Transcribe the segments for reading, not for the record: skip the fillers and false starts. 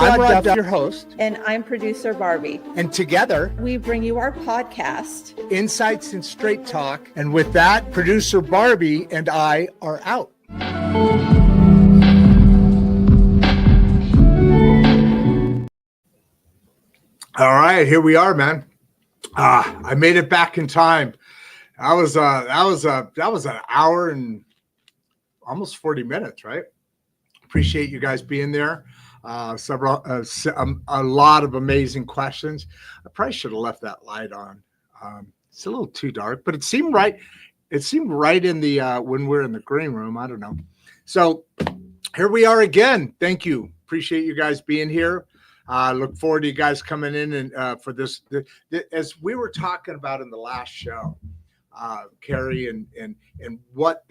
I'm Rod Duff, your host. And I'm producer Barbie. And together, we bring you our podcast, Insights and Straight Talk. And with that, producer Barbie and I are out. All right, here we are, man. I made it back in time. That was an hour and almost 40 minutes, right? Appreciate you guys being there. A lot of amazing questions. I probably should have left that light on. It's a little too dark, but it seemed right. It seemed right in the when we're in the green room. I don't know. So here we are again. Thank you. Appreciate you guys being here. Look forward to you guys coming in and for this. As we were talking about in the last show, Carrie and what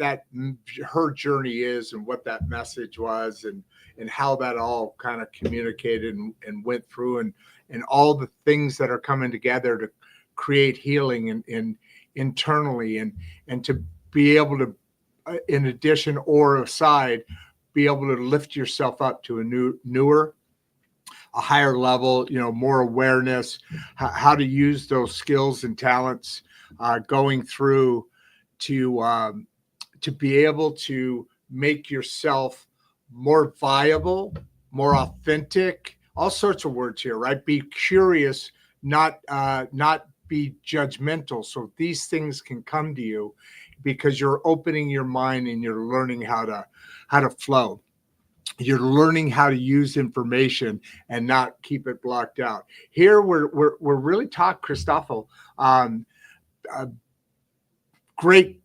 her journey is and what that message was and how that all kind of communicated and went through and all the things that are coming together to create healing and internally and to be able to, in addition or aside, be able to lift yourself up to a higher level, more awareness, how to use those skills and talents going through to be able to make yourself more viable, more authentic, all sorts of words here, right? Be curious, not be judgmental. So these things can come to you because you're opening your mind and you're learning how to flow. You're learning how to use information and not keep it blocked out. Here we're really talking, Christoffel. Great.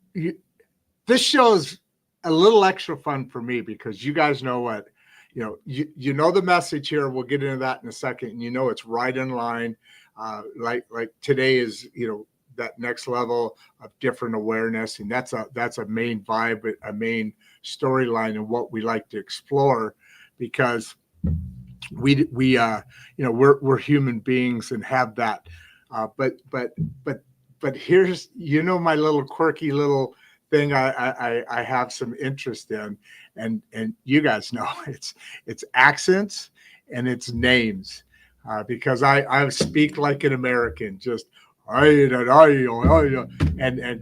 This show is a little extra fun for me because you guys know what, you know the message here. We'll get into that in a second. And it's right in line. Like today is, that next level of different awareness. And that's a main vibe, a main storyline and what we like to explore because we're human beings and have that. But here's, my little quirky little thing I have some interest in, and you guys know it's accents and it's names, because I speak like an American, just and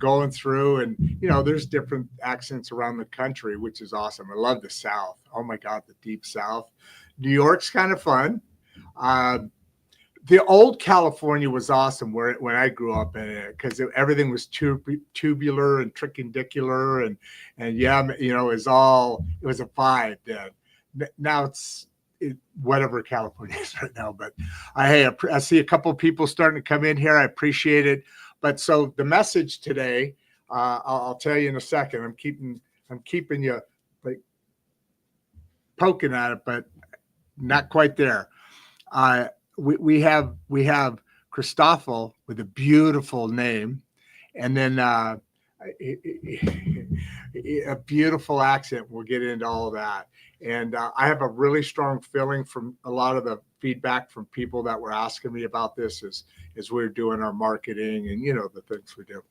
going through and there's different accents around the country, which is awesome. I love the South. Oh my God, the deep South. New York's kind of fun. The old California was awesome when I grew up in it because everything was tubular and tricandicular and it was a vibe then. Now it's whatever California is right now, but I see a couple of people starting to come in here. I appreciate it. But so the message today, I'll tell you in a second. I'm keeping you like poking at it, but not quite there. We have Christoffel with a beautiful name, and then a beautiful accent. We'll get into all of that. And I have a really strong feeling from a lot of the feedback from people that were asking me about this as we're doing our marketing and the things we do.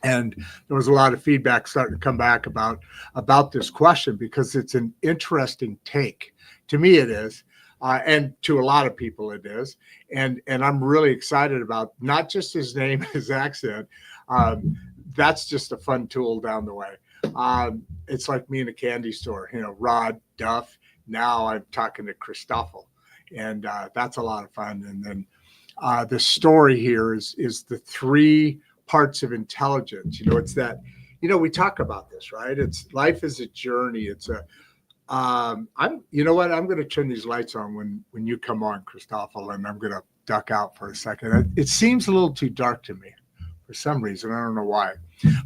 And there was a lot of feedback starting to come back about this question because it's an interesting take. To me, it is. And to a lot of people it is. And I'm really excited about not just his name, his accent. That's just a fun tool down the way. It's like me in a candy store, Rod Duff. Now I'm talking to Christoffel, and that's a lot of fun. And then the story here is the three parts of intelligence. It's that, we talk about this, right? It's life is a journey. It's I'm going to turn these lights on when you come on, Christoffel, and I'm going to duck out for a second. It seems a little too dark to me for some reason. I don't know why.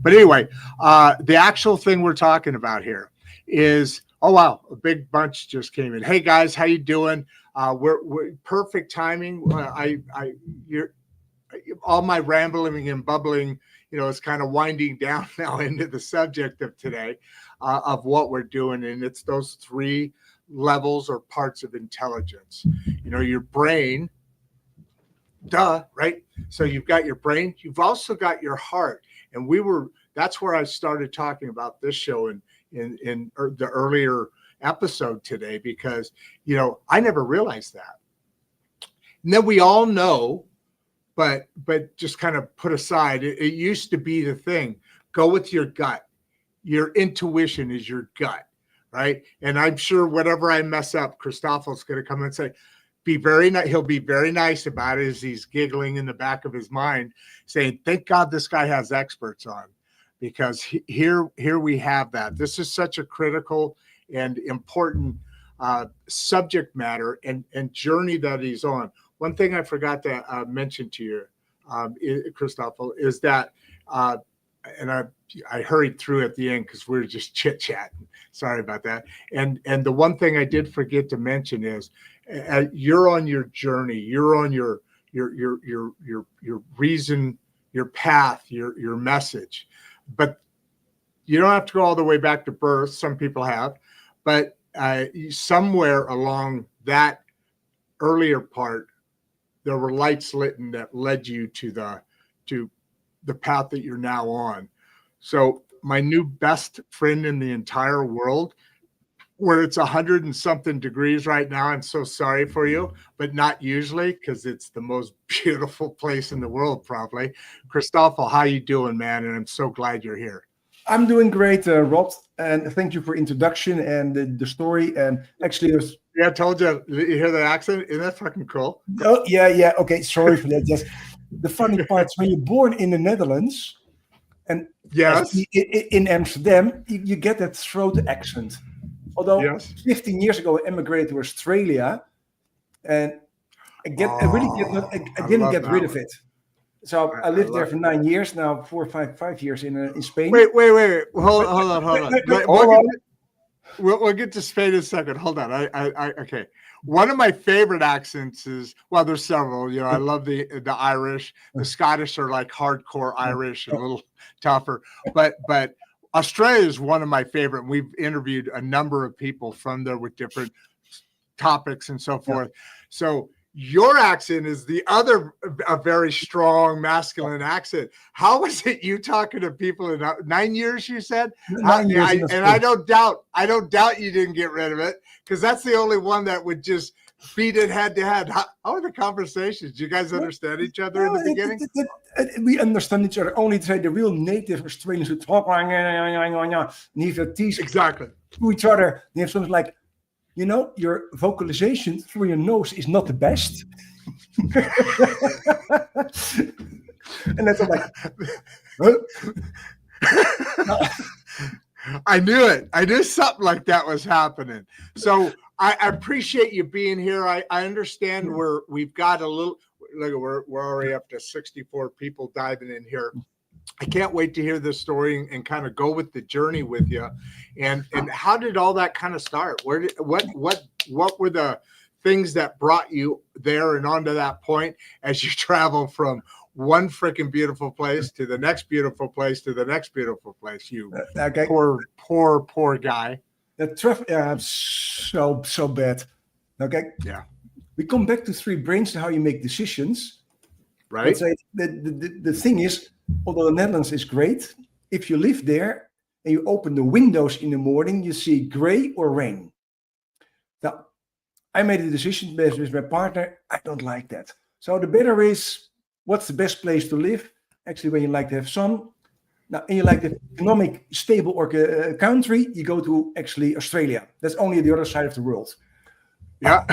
But anyway, the actual thing we're talking about here is, oh, wow, a big bunch just came in. Hey, guys, how you doing? We're perfect timing. All my rambling and bubbling, is kind of winding down now into the subject of today of what we're doing. And it's those three levels or parts of intelligence. Your brain, duh, right? So you've got your brain, you've also got your heart. And that's where I started talking about this show in the earlier episode today because, I never realized that. And then we all know, but just kind of put aside, it used to be the thing. Go with your gut. Your intuition is your gut, right? And I'm sure whatever I mess up, Christoffel's going to come and say, he'll be very nice about it as he's giggling in the back of his mind, saying, thank God this guy has experts on, because here we have that. This is such a critical and important subject matter and journey that he's on. One thing I forgot to mention to you, Christoffel, is that, and I hurried through at the end because we were just chit-chatting. Sorry about that. And the one thing I did forget to mention is you're on your journey. You're on your reason, your path, your message. But you don't have to go all the way back to birth. Some people have, but somewhere along that earlier part, there were lights lit that led you to the path that you're now on. So my new best friend in the entire world, where it's 100 and something degrees right now, I'm so sorry for you, but not usually, because it's the most beautiful place in the world, probably. Christoffel, how you doing, man? And I'm so glad you're here. I'm doing great, Rod, and thank you for introduction and the story. And actually, I told you. You hear the accent? Isn't that fucking cool? Oh yeah. Okay, sorry for that. Just the funny part is when you're born in the Netherlands, and yes, in Amsterdam, you get that throat accent. Although yes. 15 years ago, I immigrated to Australia, and I didn't get rid of it. So I lived there for 9 years now, 4 or 5 years in Spain. Wait. Hold on. We'll get to Spain in a second. Hold on. Okay. One of my favorite accents is, well, there's several. I love the Irish. The Scottish are like hardcore Irish, a little tougher. But Australia is one of my favorite. We've interviewed a number of people from there with different topics and so forth. So your accent is a very strong masculine accent. How was it you talking to people in 9 years, you said? 9 years. I don't doubt you didn't get rid of it, because that's the only one that would just beat it head to head. How are the conversations? Do you guys understand each other in the beginning? We understand each other. Only the real native Australians who talk exactly to each other. They have something like, your vocalization through your nose is not the best. And that's like, I knew it. I knew something like that was happening. So I appreciate you being here. I understand we've got a little, look, we're already up to 64 people diving in here. I can't wait to hear this story and kind of go with the journey with you. And how did all that kind of start? What were the things that brought you there and onto that point as you travel from one freaking beautiful place to the next beautiful place to the next beautiful place? You poor guy. The traffic, so bad. Okay. Yeah. We come back to three brains and how you make decisions. Right. The thing is, although the Netherlands is great, if you live there and you open the windows in the morning, you see gray or rain. Now, I made a decision with my partner. I don't like that. So the better is, what's the best place to live? Actually, when you like to have sun. Now, and you like the economic stable country, you go to actually Australia. That's only the other side of the world. Yeah.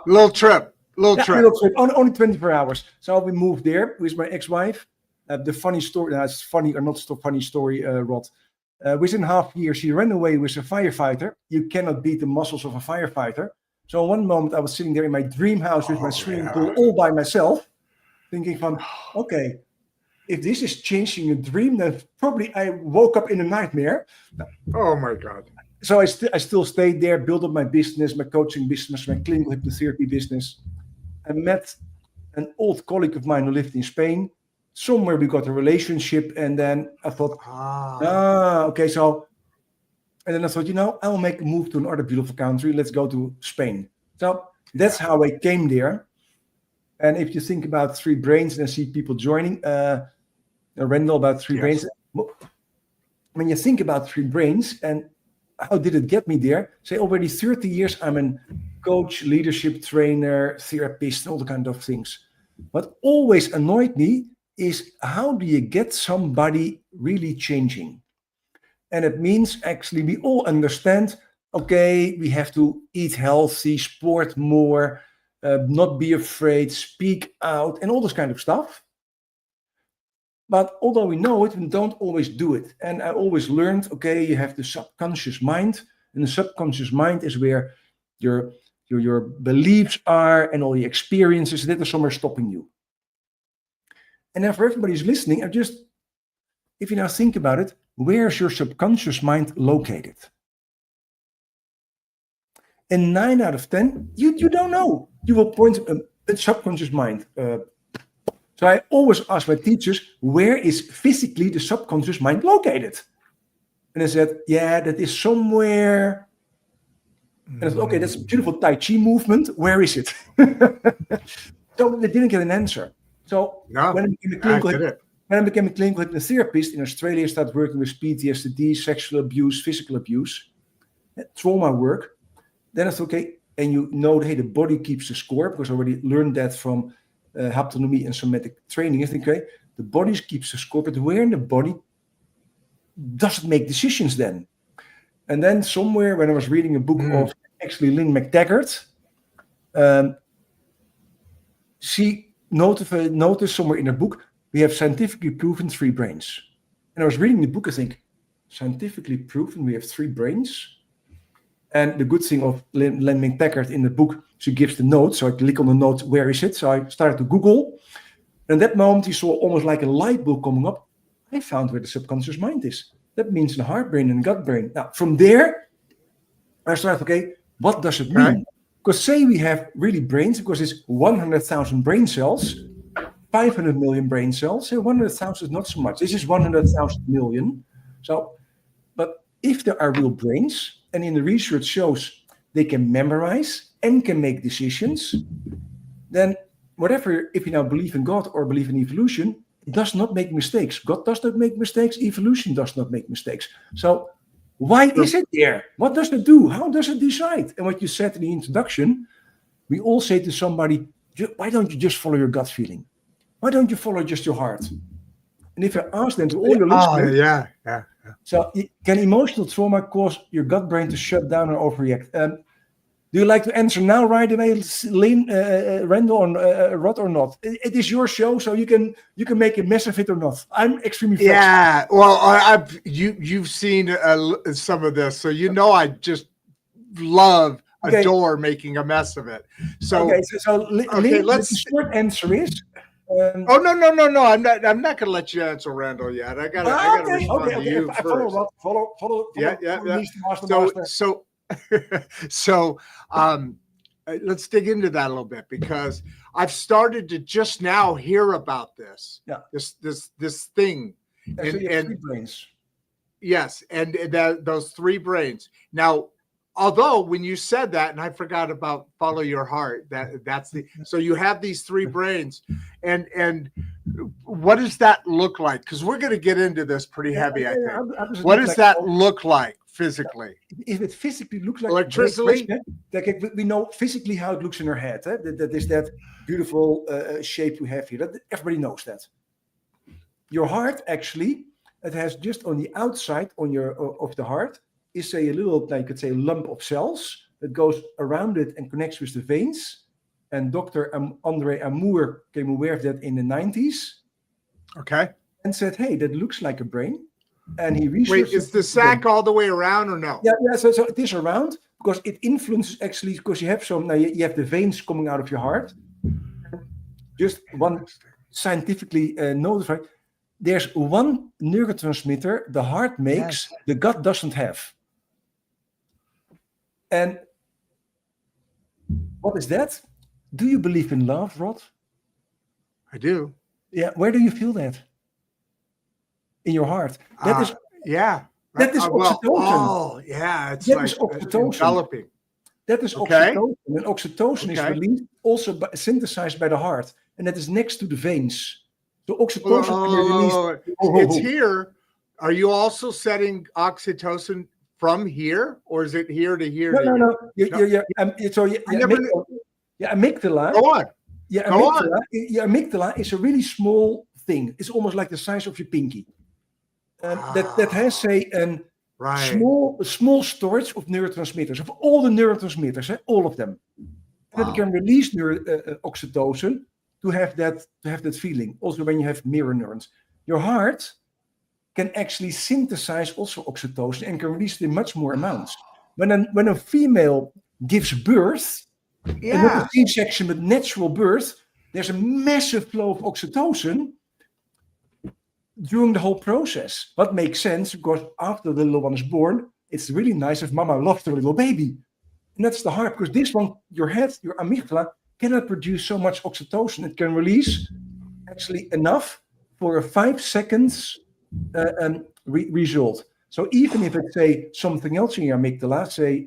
Little trip. Only 24 hours. So we moved there with my ex-wife. The funny story, it's funny or not so funny story, Rod. Within half a year, she ran away with a firefighter. You cannot beat the muscles of a firefighter. So one moment I was sitting there in my dream house with my swimming pool all by myself, thinking okay, if this is changing a dream, then probably I woke up in a nightmare. Oh my God. So I still stayed there, built up my business, my coaching business, my clinical hypnotherapy business. I met an old colleague of mine who lived in Spain. Somewhere we got a relationship, and then I thought, okay, so, and then I thought, I will make a move to another beautiful country. Let's go to Spain. So that's how I came there. And if you think about three brains, and I see people joining, Randall, about three brains. When you think about three brains, and how did it get me there? Say already 30 years, I'm a coach, leadership trainer, therapist, all the kind of things. What always annoyed me is how do you get somebody really changing? And it means actually we all understand, okay, we have to eat healthy, sport more, not be afraid, speak out, and all this kind of stuff. But although we know it, we don't always do it. And I always learned, okay, you have the subconscious mind, and the subconscious mind is where your beliefs are and all the experiences that are somewhere stopping you. And now for everybody who's listening, if you now think about it, where's your subconscious mind located? And 9 out of 10, you don't know. You will point at subconscious mind. So I always ask my teachers, where is physically the subconscious mind located? And they said, yeah, that is somewhere. And I said, okay, that's a beautiful Tai Chi movement. Where is it? So they didn't get an answer. So when I became a clinical hypnotherapist in Australia, I started working with PTSD, sexual abuse, physical abuse, trauma work. Then I thought, okay, and you know, hey, the body keeps the score, because I already learned that from autonomy and somatic training. I think, okay, the body keeps the score, but where in the body does it make decisions then? And then somewhere when I was reading a book of actually Lynn McTaggart, she noticed somewhere in her book, we have scientifically proven 3 brains. And I was reading the book, I think, scientifically proven we have 3 brains. And the good thing of Lynn McTaggart in the book, she gives the note. So I click on the note, where is it? So I started to Google. And at that moment, you saw almost like a light bulb coming up. I found where the subconscious mind is. That means the heart brain and gut brain. Now, from there, I started, okay, what does it mean? Because say we have really brains, because it's 100,000 brain cells, 500 million brain cells. So 100,000 is not so much. This is 100,000 million. So, but if there are real brains, and in the research shows they can memorize and can make decisions, then whatever, if you now believe in God or believe in evolution, it does not make mistakes. God does not make mistakes. Evolution does not make mistakes. So why is it there? What does it do? How does it decide? And what you said in the introduction, we all say to somebody, why don't you just follow your gut feeling? Why don't you follow just your heart? And if I ask them to all your listeners, so can emotional trauma cause your gut brain to shut down or overreact? Do you like to answer now right away, Lynn, Randall, or Rod, or not? It is your show, so you can make a mess of it or not. I'm extremely flexible. Yeah, well, you've seen some of this, so you know I just love, adore making a mess of it. So Lynn, the short answer is. No! I'm not going to let you answer Randall yet. I got to respond to you first. Follow. Yeah. So, let's dig into that a little bit, because I've started to just now hear about this. Yeah. This thing. And 3 brains. Yes, and those 3 brains. Now, although when you said that, and I forgot about follow your heart, so you have these 3 brains, and what does that look like? Because we're going to get into this pretty heavy, I think. What does that look like physically? If it physically looks like electricity, we know physically how it looks in our head. That is that beautiful shape we have here. That everybody knows that. Your heart, actually, it has just on the outside of the heart is a little, like could say, lump of cells that goes around it and connects with the veins. And Dr. Andre Amour came aware of that in the 90s. Okay. And said, hey, that looks like a brain. And he researched. Wait, is the sac all the way around or no? Yeah. So it is around, because it influences actually, because you have you have the veins coming out of your heart. Just one scientifically notified. There's one neurotransmitter the heart makes, the gut doesn't have. And what is that? Do you believe in love, Rod? I do. Yeah. Where do you feel that? In your heart. That is. Yeah. That is oxytocin. It's that like is oxytocin. Developing. That is oxytocin. And oxytocin is released, also synthesized by the heart. And that is next to the veins. So oxytocin can be released. It's here. Are you also setting oxytocin from here, or is it here to here? No. Amygdala. Go on. Amygdala is a really small thing. It's almost like the size of your pinky. That has a small storage of neurotransmitters, of all the neurotransmitters, all of them. That can release oxytocin to have that feeling. Also, when you have mirror neurons, your heart can actually synthesize also oxytocin and can release it in much more amounts. When a female gives birth, and not a C-section but natural birth, there's a massive flow of oxytocin during the whole process. What makes sense, because after the little one is born, it's really nice if mama loves her little baby. And that's the heart, because this one, your head, your amygdala, cannot produce so much oxytocin. It can release actually enough for a 5 seconds result. So even if it's, say, something else in your amygdala, say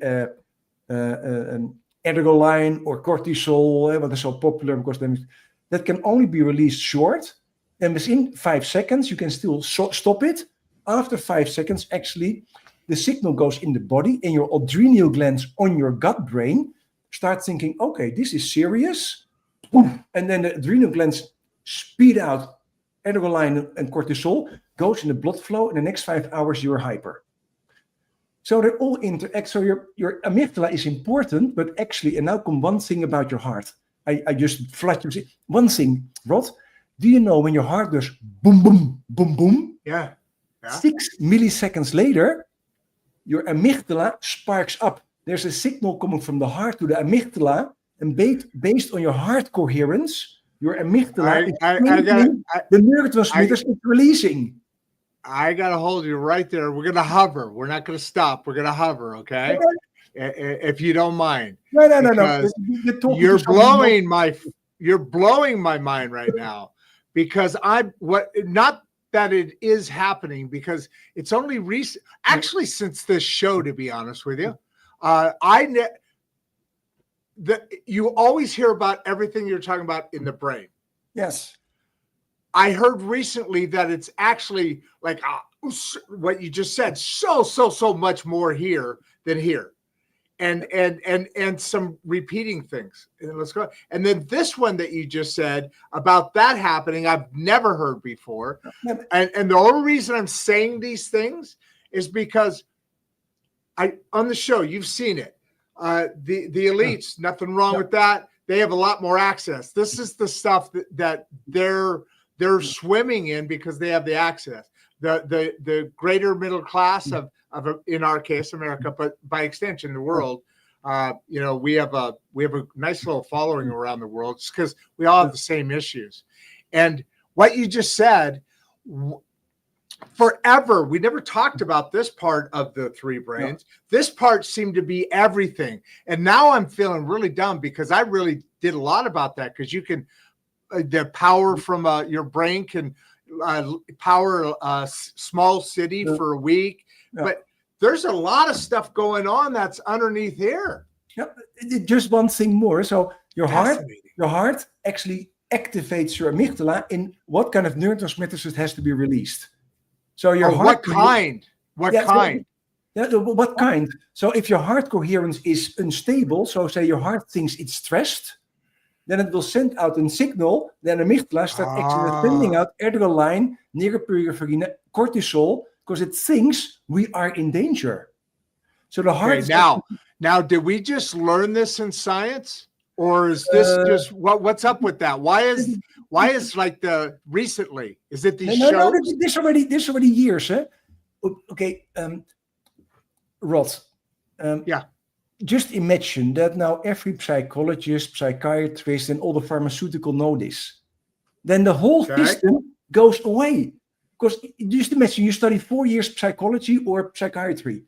adrenaline or cortisol, what is so popular, because then that can only be released short. And within 5 seconds, you can still stop it. After 5 seconds, actually, the signal goes in the body, and your adrenal glands on your gut brain start thinking, okay, this is serious. And then the adrenal glands speed out adrenaline and cortisol, goes in the blood flow. In the next 5 hours, you're hyper. So they all interact. So your amygdala is important, but actually, and now come one thing about your heart. I just flat you. One thing, Rod. Do you know when your heart goes boom, boom, boom, boom? Yeah. 6 milliseconds later, your amygdala sparks up. There's a signal coming from the heart to the amygdala, and based on your heart coherence, your amygdala the neurotransmitters is releasing. I got to hold you right there. We're going to hover. We're not going to stop. We're going to hover, okay? If you don't mind. No. You're blowing my mind right now, because not that it is happening, because it's only recent, actually, since this show, to be honest with you. You always hear about everything you're talking about in the brain. Yes. I heard recently that it's actually like what you just said, so much more here than here, and some repeating things. And let's go. And then this one that you just said about that happening, I've never heard before. And the only reason I'm saying these things is because on the show, you've seen it. The elites, nothing wrong with that. They have a lot more access. This is the stuff that they're swimming in because they have the access. The greater middle class of in our case America, but by extension the world. We have a nice little following around the world, just because we all have the same issues. And what you just said, forever we never talked about this part of the three brains. This part seemed to be everything, and now I'm feeling really dumb, because I really did a lot about that, because you can the power from your brain can power a small city for a week. But there's a lot of stuff going on that's underneath here. Just one thing more. So your heart actually activates your amygdala in what kind of neurotransmitters it has to be released. So your heart. What kind? What kind? What kind? So if your heart coherence is unstable, so say your heart thinks it's stressed, then it will send out a signal. Then amygdala starts actually sending out adrenaline, neuropurifin, cortisol, because it thinks we are in danger. So the heart. Okay, now, did we just learn this in science, or is this just what's up with that? Why is like the recently? Is it these shows? No, this already years, eh? Okay, Rod. Just imagine that now every psychologist, psychiatrist, and all the pharmaceutical know this. Then the whole system goes away. Because just imagine you study 4 years psychology or psychiatry.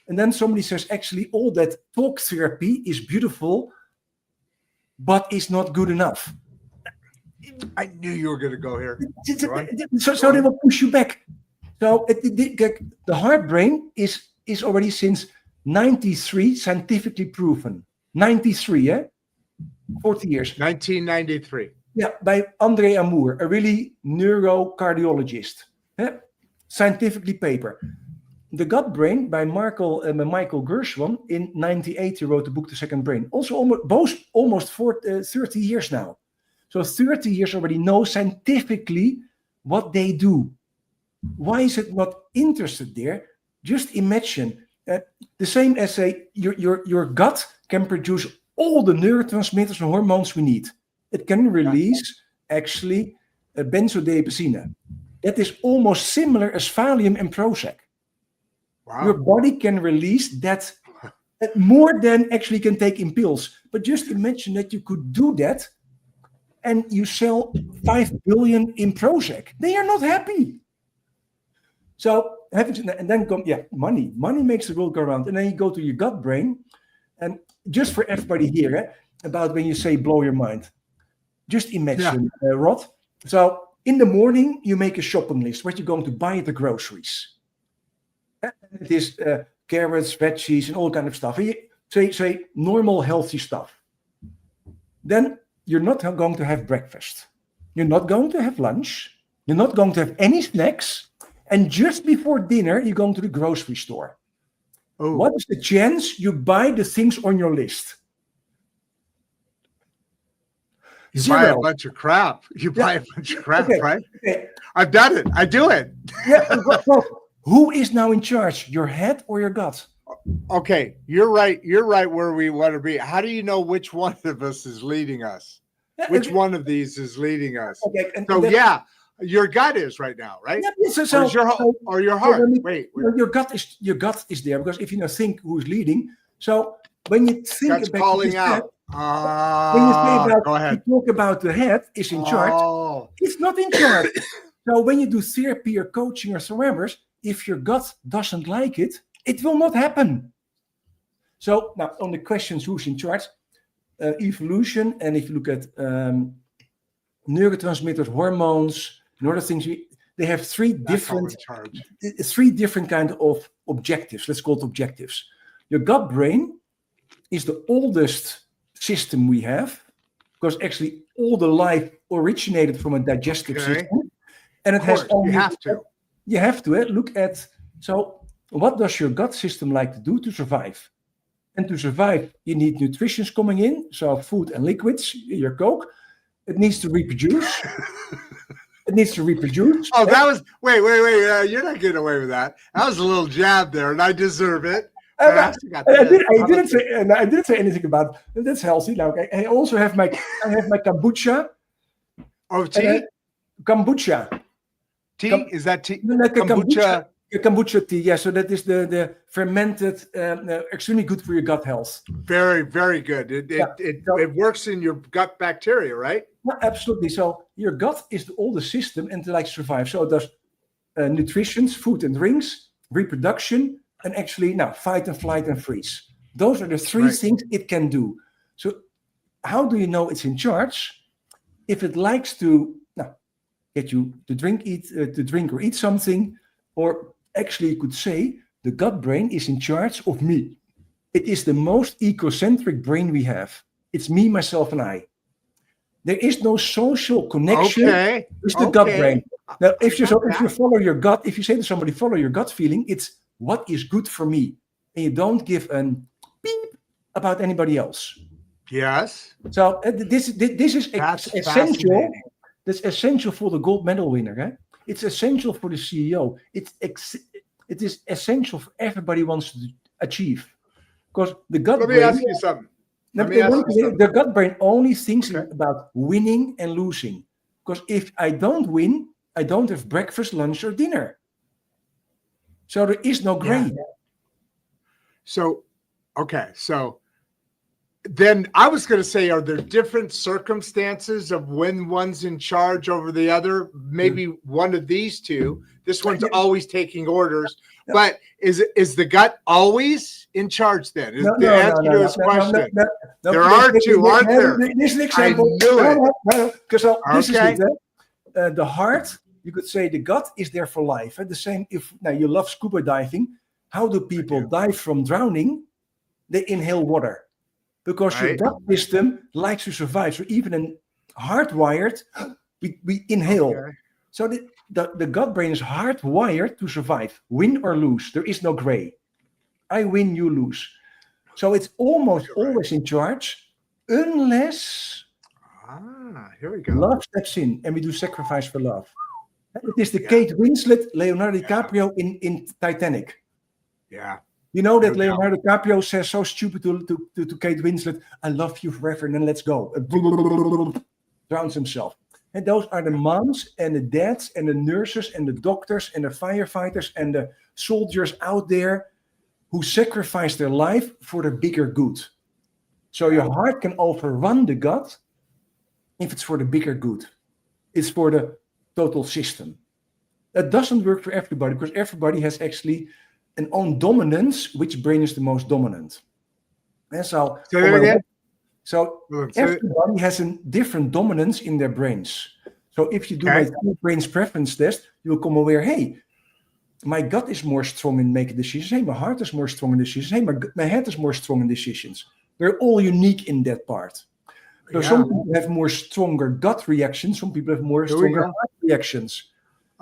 And then somebody says, actually, all that talk therapy is beautiful, but it's not good enough. I knew you were going to go here. So they will push you back. So the heart brain is already since 93 scientifically proven. 93, 40 years. 1993. Yeah, by André Amour, a really neurocardiologist. Scientifically paper. The Gut Brain by Michael Gershwin in 98. He wrote the book The Second Brain. Also almost 30 years now. So 30 years already know scientifically what they do. Why is it not interested there? Just imagine the same as your gut can produce all the neurotransmitters and hormones we need. It can release actually benzodiazepine. That is almost similar as Valium and Prozac. Wow. Your body can release that more than actually can take in pills. But just imagine that you could do that and you sell 5 billion in Prozac. They are not happy. So, and then come, money. Money makes the world go round. And then you go to your gut brain. And just for everybody here, about when you say blow your mind. Just imagine, Rod. So, in the morning, you make a shopping list. What you're going to buy at the groceries. It is carrots, veggies, and all kind of stuff. And you say normal, healthy stuff. Then you're not going to have breakfast. You're not going to have lunch. You're not going to have any snacks. And just before dinner, you go to the grocery store. Oh. What is the chance you buy the things on your list? You buy a bunch of crap. Buy a bunch of crap, right? Okay. I've done it. I do it. Who is now in charge? Your head or your gut? Okay, you're right. You're right where we want to be. How do you know which one of us is leading us? Which one of these is leading us? Okay, your gut is right now, right? Or your heart. Wait. Your gut is there because if you think who's leading. So when you think That's about calling out. When you say about, you talk about the head is in charge. It's not in charge. So when you do therapy or coaching or whatever, if your gut doesn't like it, it will not happen. So now on the questions who's in charge, evolution, and if you look at neurotransmitters, hormones, and other things, they have three different kind of objectives. Let's call it objectives. Your gut brain is the oldest system we have, because actually all the life originated from a digestive system. And it has only, you have to look at, so what does your gut system like to do to survive? And to survive, you need nutrition coming in, so food and liquids, your Coke. It needs to reproduce. It needs to reproduce. Oh, that was, wait. You're not getting away with that. That was a little jab there, and I deserve it. I didn't say anything about it. That's healthy. Now, I also have my kombucha. Oh, tea? Kombucha. Tea? Is that tea? Kombucha. Kombucha tea, yeah. So that is the fermented, extremely good for your gut health. Very, very good. It works in your gut bacteria, right? No, absolutely. So your gut is the oldest system and it likes to survive. So it does nutrition, food and drinks, reproduction, and actually now fight and flight and freeze. Those are the three things it can do. So how do you know it's in charge? If it likes to get you to drink or eat something, or actually you could say the gut brain is in charge of me. It is the most egocentric brain we have. It's me, myself, and I. There is no social connection with the gut brain. Now, if you follow your gut, if you say to somebody, follow your gut feeling, it's what is good for me. And you don't give a beep about anybody else. Yes. So this is essential. That's essential for the gold medal winner. Eh? It's essential for the CEO. It is essential for everybody wants to achieve. Because the gut brain... Let me ask you something. The gut brain only thinks about winning and losing. Because if I don't win, I don't have breakfast, lunch, or dinner. So there is no gray. Yeah. So then I was going to say, are there different circumstances of when one's in charge over the other? Maybe one of these two. This one's always taking orders. No. But is the gut always in charge then? Is the answer to his question? There are two, aren't there? This is an example. I knew it. Because this is it. The heart, you could say the gut is there for life. The same if now you love scuba diving. How do people die from drowning? They inhale water. Because your gut system likes to survive. So even in hardwired, we inhale. Okay. So the gut brain is hardwired to survive, win or lose. There is no gray. I win, you lose. So it's almost always in charge, unless here we go. love steps in and we do sacrifice for love. It is the Kate Winslet, Leonardo DiCaprio in Titanic. Yeah. You know that Leonardo DiCaprio says so stupid to Kate Winslet, I love you forever, and then let's go. Drowns himself. And those are the moms and the dads and the nurses and the doctors and the firefighters and the soldiers out there who sacrifice their life for the bigger good. So your heart can overrun the gut if it's for the bigger good. It's for the total system. That doesn't work for everybody because everybody has actually an own dominance, which brain is the most dominant. And so everybody has a different dominance in their brains. So if you do my brain's preference test, you'll come aware, hey, my gut is more strong in making decisions. Hey, my heart is more strong in decisions. Hey, my head is more strong in decisions. They're all unique in that part. So some people have more stronger gut reactions. Some people have more stronger heart reactions.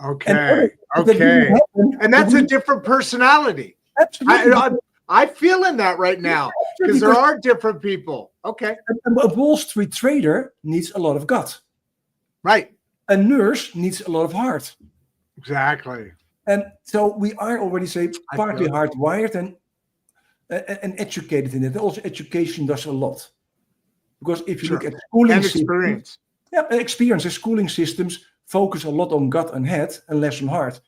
Okay. And that's a different personality. Absolutely. I feel in that right now because there are different people. Okay. A Wall Street trader needs a lot of gut. Right. A nurse needs a lot of heart. Exactly. And so we are already, say, partly hardwired and educated in it. Also, education does a lot. Because if you look at schooling experience. Experience. Schooling systems focus a lot on gut and head and less on heart.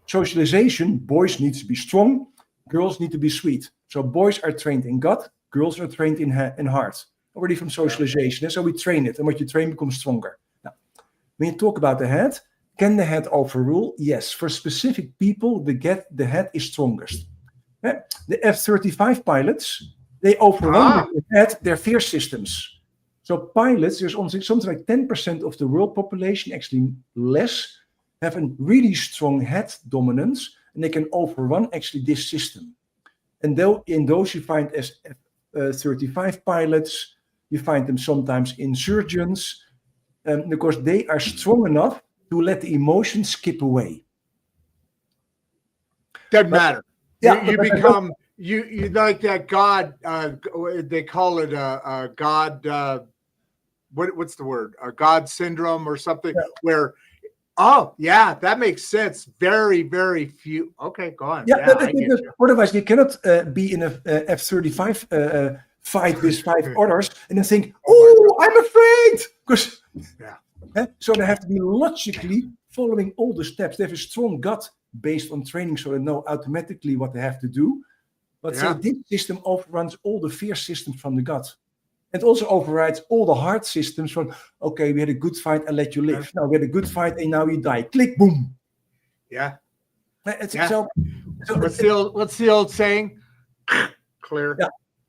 Socialization, boys need to be strong, girls need to be sweet. So boys are trained in gut, girls are trained in heart. Already from socialization. So we train it, and what you train becomes stronger. Now, when you talk about the head, can the head overrule? Yes. For specific people, the head is strongest. The F-35 pilots, they overrun the head, their fear systems. So pilots, there's only something like 10% of the world population, actually less, have a really strong head dominance, and they can overrun actually this system. And though in those you find as F-35 pilots, you find them sometimes in surgeons, because they are strong enough to let the emotions skip away. Doesn't matter. Yeah, you become you like that God. They call it a God. What's the word? A God syndrome or something where. Oh yeah, that makes sense. Very, very few. Okay, go on. Otherwise, you cannot be in a F-35 fight with 5 others and then think, "Oh, I'm afraid," because so they have to be logically following all the steps. They have a strong gut based on training, so they know automatically what they have to do. But so this system overruns all the fear systems from the gut. It also overrides all the heart systems from, okay, we had a good fight, I let you live. Now we had a good fight and now you die. Click, boom. Yeah. So what's the old saying? Clear.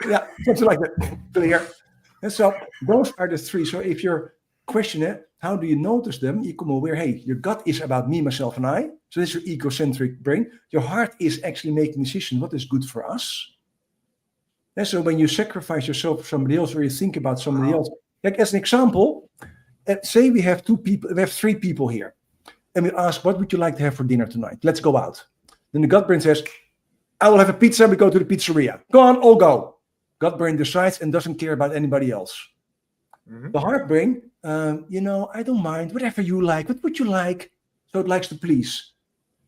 Yeah, something like that. Clear. And so those are the 3. So if you're questioning how do you notice them, you come aware, hey, your gut is about me, myself, and I. So this is your egocentric brain. Your heart is actually making decisions, what is good for us. And so when you sacrifice yourself for somebody else or you think about somebody else, like as an example, say we have 3 people here and we ask, what would you like to have for dinner tonight? Let's go out. Then the gut brain says, I will have a pizza. We go to the pizzeria. Go on, all go. Gut brain decides and doesn't care about anybody else. Mm-hmm. The heart brain, I don't mind, whatever you like. What would you like? So it likes to please.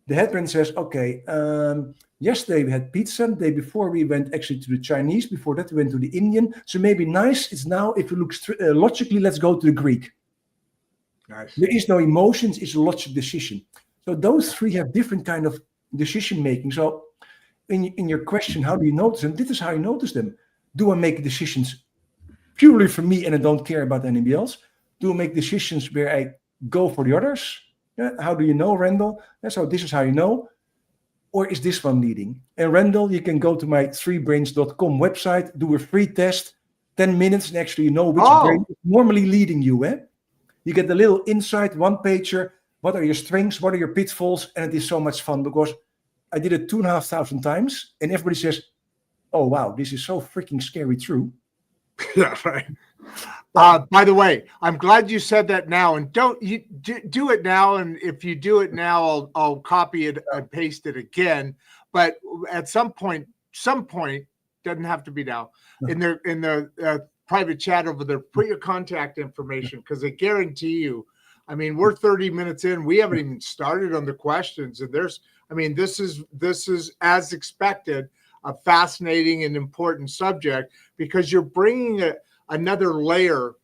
The head brain says, okay, yesterday we had pizza. The day before we went actually to the Chinese. Before that we went to the Indian. So maybe nice. It's now, if you look logically, let's go to the Greek. Nice. There is no emotions. It's a logic decision. So those 3 have different kind of decision making. So in your question, how do you notice them? This is how you notice them. Do I make decisions purely for me and I don't care about anybody else? Do I make decisions where I go for the others? How do you know, Randall? So this is how you know. Or is this one leading? And Randall, you can go to my 3brains.com website, do a free test, 10 minutes, and actually you know which brain is normally leading you. You get a little insight, 1-pager. What are your strengths? What are your pitfalls? And it is so much fun because I did it 2,500 times and everybody says, oh, wow, this is so freaking scary true. Yeah, right. By the way, I'm glad you said that now, and don't you do it now. And if you do it now, I'll copy it and paste it again. But at some point, doesn't have to be now. In the private chat over there, put your contact information, because I guarantee you, I mean, we're 30 minutes in. We haven't even started on the questions, and this is as expected, a fascinating and important subject, because you're bringing another layer,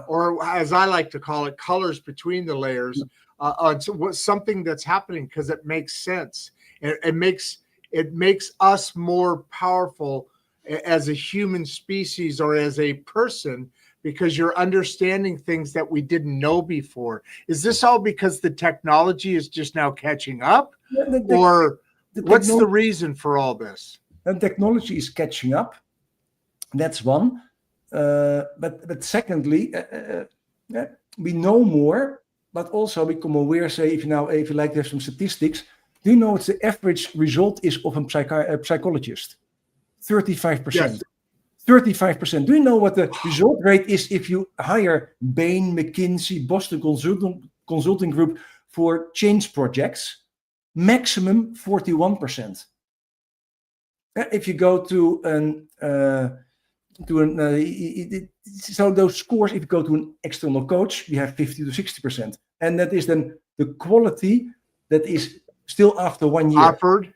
or as I like to call it, colors between the layers, on something that's happening, because it makes sense. It makes us more powerful as a human species or as a person, because you're understanding things that we didn't know before. Is this all because the technology is just now catching up, or what's the reason for all this? And technology is catching up. That's one. But secondly, we know more, but also become aware. Say, if you like to have some statistics, do you know what the average result is of a psychologist? 35%. Yes. 35%. Do you know what the result rate is if you hire Bain, McKinsey, Boston Consulting Group for change projects? Maximum 41%. If you go so those scores, if you go to an external coach, we have 50 to 60%, and that is then the quality that is still after 1 year offered.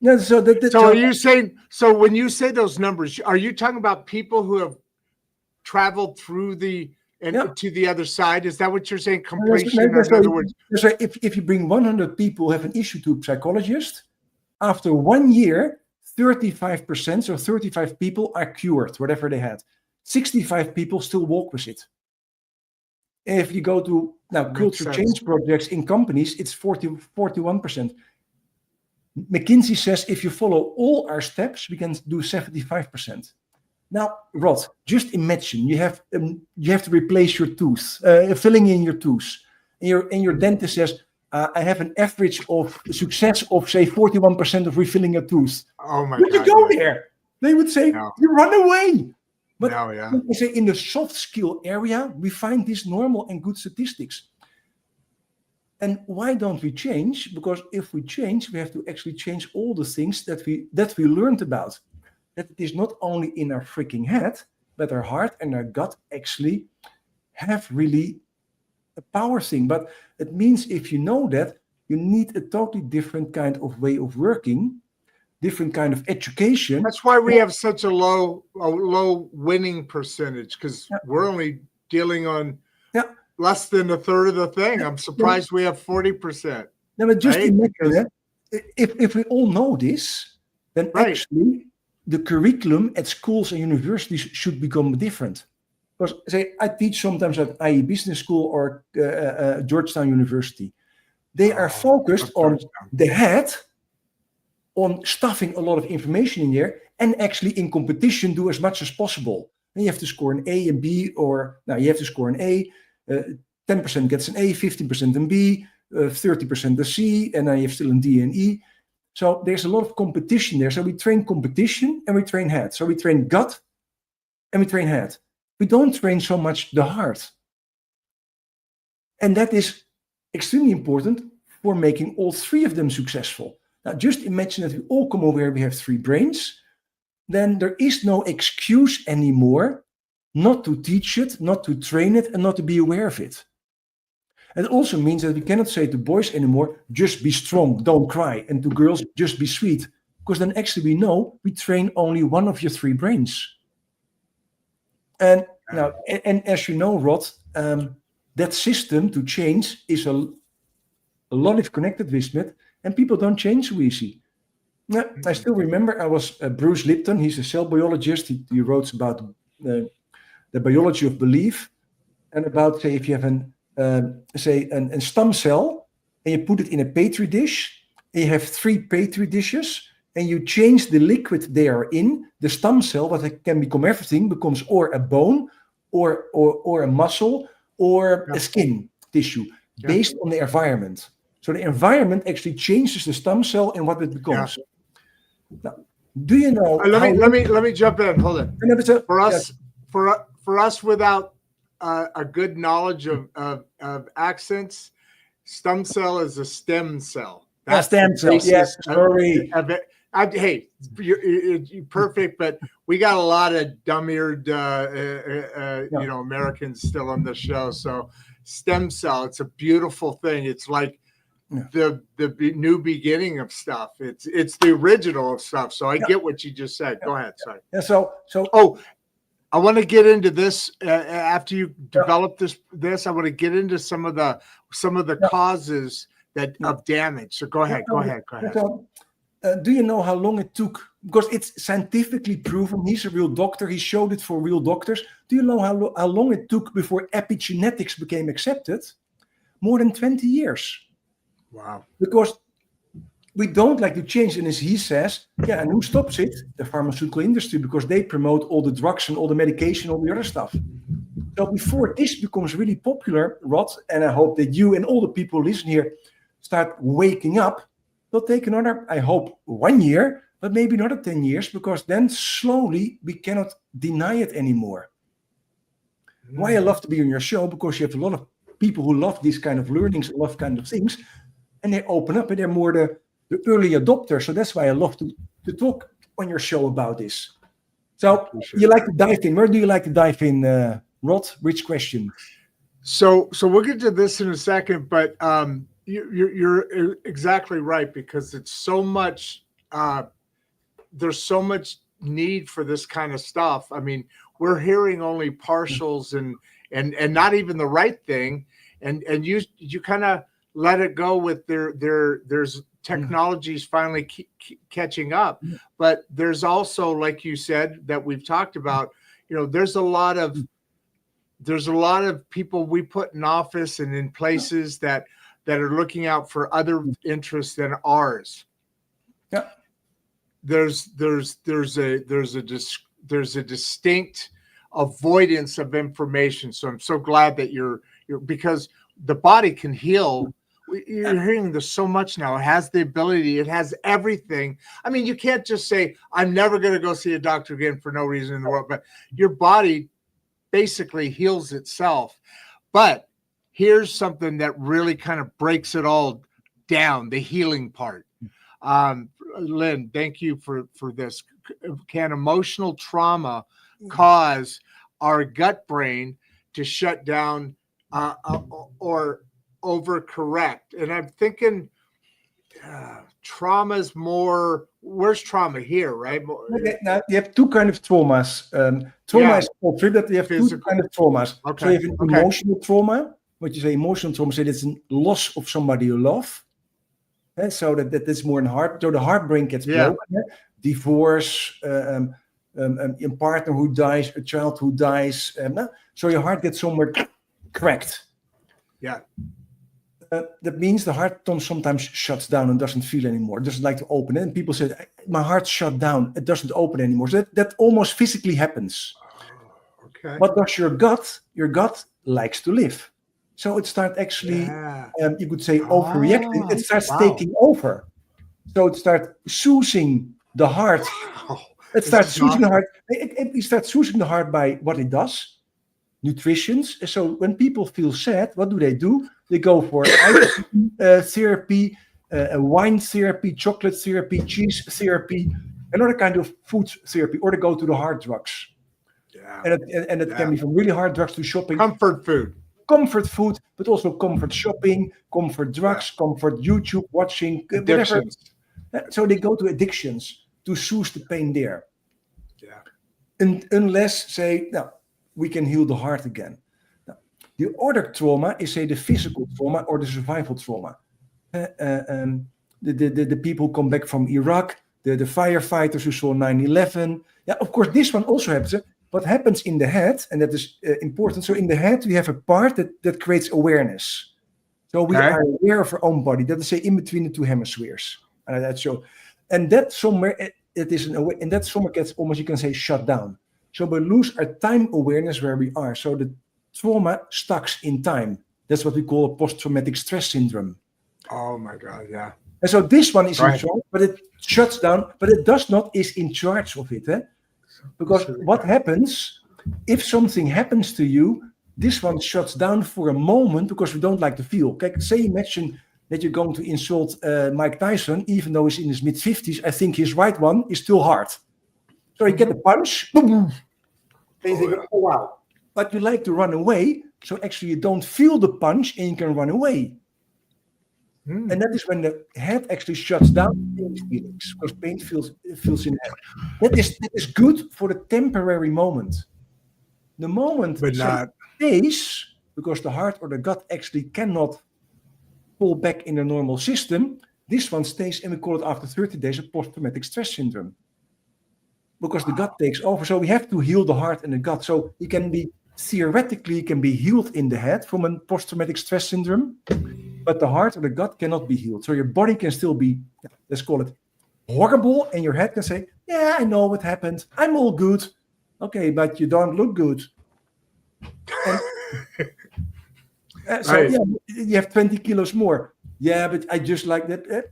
Yeah, so are you saying, so when you say those numbers, are you talking about people who have traveled through to the other side? Is that what you're saying? Completion, in other words? So if you bring 100 people who have an issue to a psychologist, after 1 year, 35%, so 35 people are cured, whatever they had. 65 people still walk with it. If you go to culture change projects in companies, it's 41%. McKinsey says if you follow all our steps, we can do 75%. Now, Rod, just imagine you have to replace your tooth, filling in your tooth, and your dentist says, I have an average of success of, say, 41% of refilling your tooth. Oh my Would God! you go there? They would say, you run away. But I say in the soft skill area, we find these normal and good statistics. And why don't we change? Because if we change, we have to actually change all the things that we learned about. That it is not only in our freaking head, but our heart and our gut actually have really a power thing. But it means if you know that, you need a totally different kind of way of working, different kind of education. That's why we have such a low winning percentage, because we're only dealing on less than a third of the thing. I'm surprised we have 40%. No, but just imagine if we all know this, then actually the curriculum at schools and universities should become different. Because say I teach sometimes at IE Business School or Georgetown University. They are focused on the head, on stuffing a lot of information in there, and actually in competition do as much as possible. And you have to score an A and B, or you have to score an A. 10% gets an A, 15% an B, 30% a C, and then you have still a D and E. So there's a lot of competition there. So we train competition and we train head. So we train gut and we train head. We don't train so much the heart. And that is extremely important for making all three of them successful. Now, just imagine that we all come over here, we have three brains. Then there is no excuse anymore not to teach it, not to train it, and not to be aware of it. It also means that we cannot say to boys anymore, just be strong, don't cry, and to girls, just be sweet. Because then actually we know we train only one of your three brains. And now, and as you know, Rod, that system to change is a lot of connected with it, and people don't change so easy. Now, I still remember I was Bruce Lipton, he's a cell biologist, he wrote about the biology of belief, and about, say, if you have a stem cell, and you put it in a petri dish, and you have 3 petri dishes, and you change the liquid they are in, the stem cell, what can become everything, becomes or a bone, or a muscle, or a skin tissue, based on the environment. So the environment actually changes the stem cell and what it becomes. Now, do you know? Let me jump in. Hold on. For us, without a good knowledge of accents, stem cell is a stem cell. That's stem cell. Yes, sorry. Hey, you're perfect, but we got a lot of dumb-eared, Americans still on the show. So stem cell, it's a beautiful thing. It's like the new beginning of stuff. It's the original of stuff. So I get what you just said. Go ahead. Sorry. Yeah, so I want to get into this after you develop this. I want to get into some of the causes of damage. So go ahead. So, do you know how long it took? Because it's scientifically proven. He's a real doctor. He showed it for real doctors. Do you know how long it took before epigenetics became accepted? More than 20 years. Wow. Because we don't like to change. And as he says, and who stops it? The pharmaceutical industry, because they promote all the drugs and all the medication, all the other stuff. So before this becomes really popular, Rod, and I hope that you and all the people who listen here start waking up, it'll take another, I hope, 1 year, but maybe another 10 years, because then slowly we cannot deny it anymore. Why I love to be on your show, because you have a lot of people who love these kind of learnings, love kind of things, and they open up and they're more the early adopters. So that's why I love to talk on your show about this. So you like to dive in. Where do you like to dive in, Rod? Which question? So we'll get to this in a second, but you're exactly right, because it's so much. There's so much need for this kind of stuff. I mean, we're hearing only partials and not even the right thing, and you kind of let it go with there's technologies finally catching up, but there's also, like you said, that we've talked about, there's a lot of people we put in office and in places that are looking out for other interests than ours. Yeah. There's a distinct avoidance of information. So I'm so glad that you're because the body can heal. You're hearing this so much now. It has the ability. It has everything. I mean, you can't just say, I'm never going to go see a doctor again for no reason in the world. But your body basically heals itself. But here's something that really kind of breaks it all down, the healing part. Lynn, thank you for this. Can emotional trauma cause our gut brain to shut down or overcorrect? And I'm thinking trauma's more, where's trauma here, right? Okay, now you have two kinds of traumas. Trauma is all three, but you have two kinds of traumas. Okay. So you have an emotional trauma. What you say emotional trauma, so it's a loss of somebody you love. So that is more in heart. So the heart brain gets broken. Divorce, a partner who dies, a child who dies. So your heart gets somewhere cracked. Yeah. That means the heart sometimes shuts down and doesn't feel anymore. It doesn't like to open. And people say, my heart shut down. It doesn't open anymore. So that almost physically happens. Okay. What does your gut? Your gut likes to live. So it starts actually, you could say, overreacting. It starts taking over. So it starts soothing the heart. It starts soothing the heart. It starts soothing the heart by what it does. Nutrition. So when people feel sad, what do? They go for therapy, wine therapy, chocolate therapy, cheese therapy, another kind of food therapy, or they go to the hard drugs. Yeah. And it can be from really hard drugs to shopping. Comfort food, but also comfort shopping, comfort drugs, comfort YouTube watching, whatever. So they go to addictions to soothe the pain there. Yeah. And unless, say, we can heal the heart again. Now, the other trauma is, say, the physical trauma or the survival trauma. The people who come back from Iraq, the firefighters who saw 9/11. Yeah, of course, this one also happens. What happens in the head, and that is important. So in the head, we have a part that creates awareness. So we are aware of our own body. That is, say, in between the two hemispheres. And that somewhere, and that somewhere gets almost, you can say, shut down. So we lose our time awareness where we are. So the trauma stucks in time. That's what we call a post-traumatic stress syndrome. Oh my God, yeah. And so this one is in charge, but it shuts down, but it does not is in charge of it. Because what happens if something happens to you, This one shuts down for a moment because we don't like to feel. Okay, say imagine that you're going to insult Mike Tyson, even though he's in his mid-50s. I think his right one is still hard. So you get a punch, boom, boom, and you think, oh wow. But you like to run away, so actually you don't feel the punch and you can run away. And that is when the head actually shuts down pain feelings, because pain feels in the head. That is good for the temporary moment. The moment But not stays, because the heart or the gut actually cannot pull back in the normal system, this one stays, and we call it after 30 days a post-traumatic stress syndrome. Because the gut takes over. So we have to heal the heart and the gut. So you can be, theoretically, you can be healed in the head from a post-traumatic stress syndrome, but the heart or the gut cannot be healed. So your body can still be, let's call it horrible, and your head can say, yeah, I know what happened. I'm all good. Okay, but you don't look good. And, so Right. yeah, you have 20 kilos more. Yeah, but I just like that.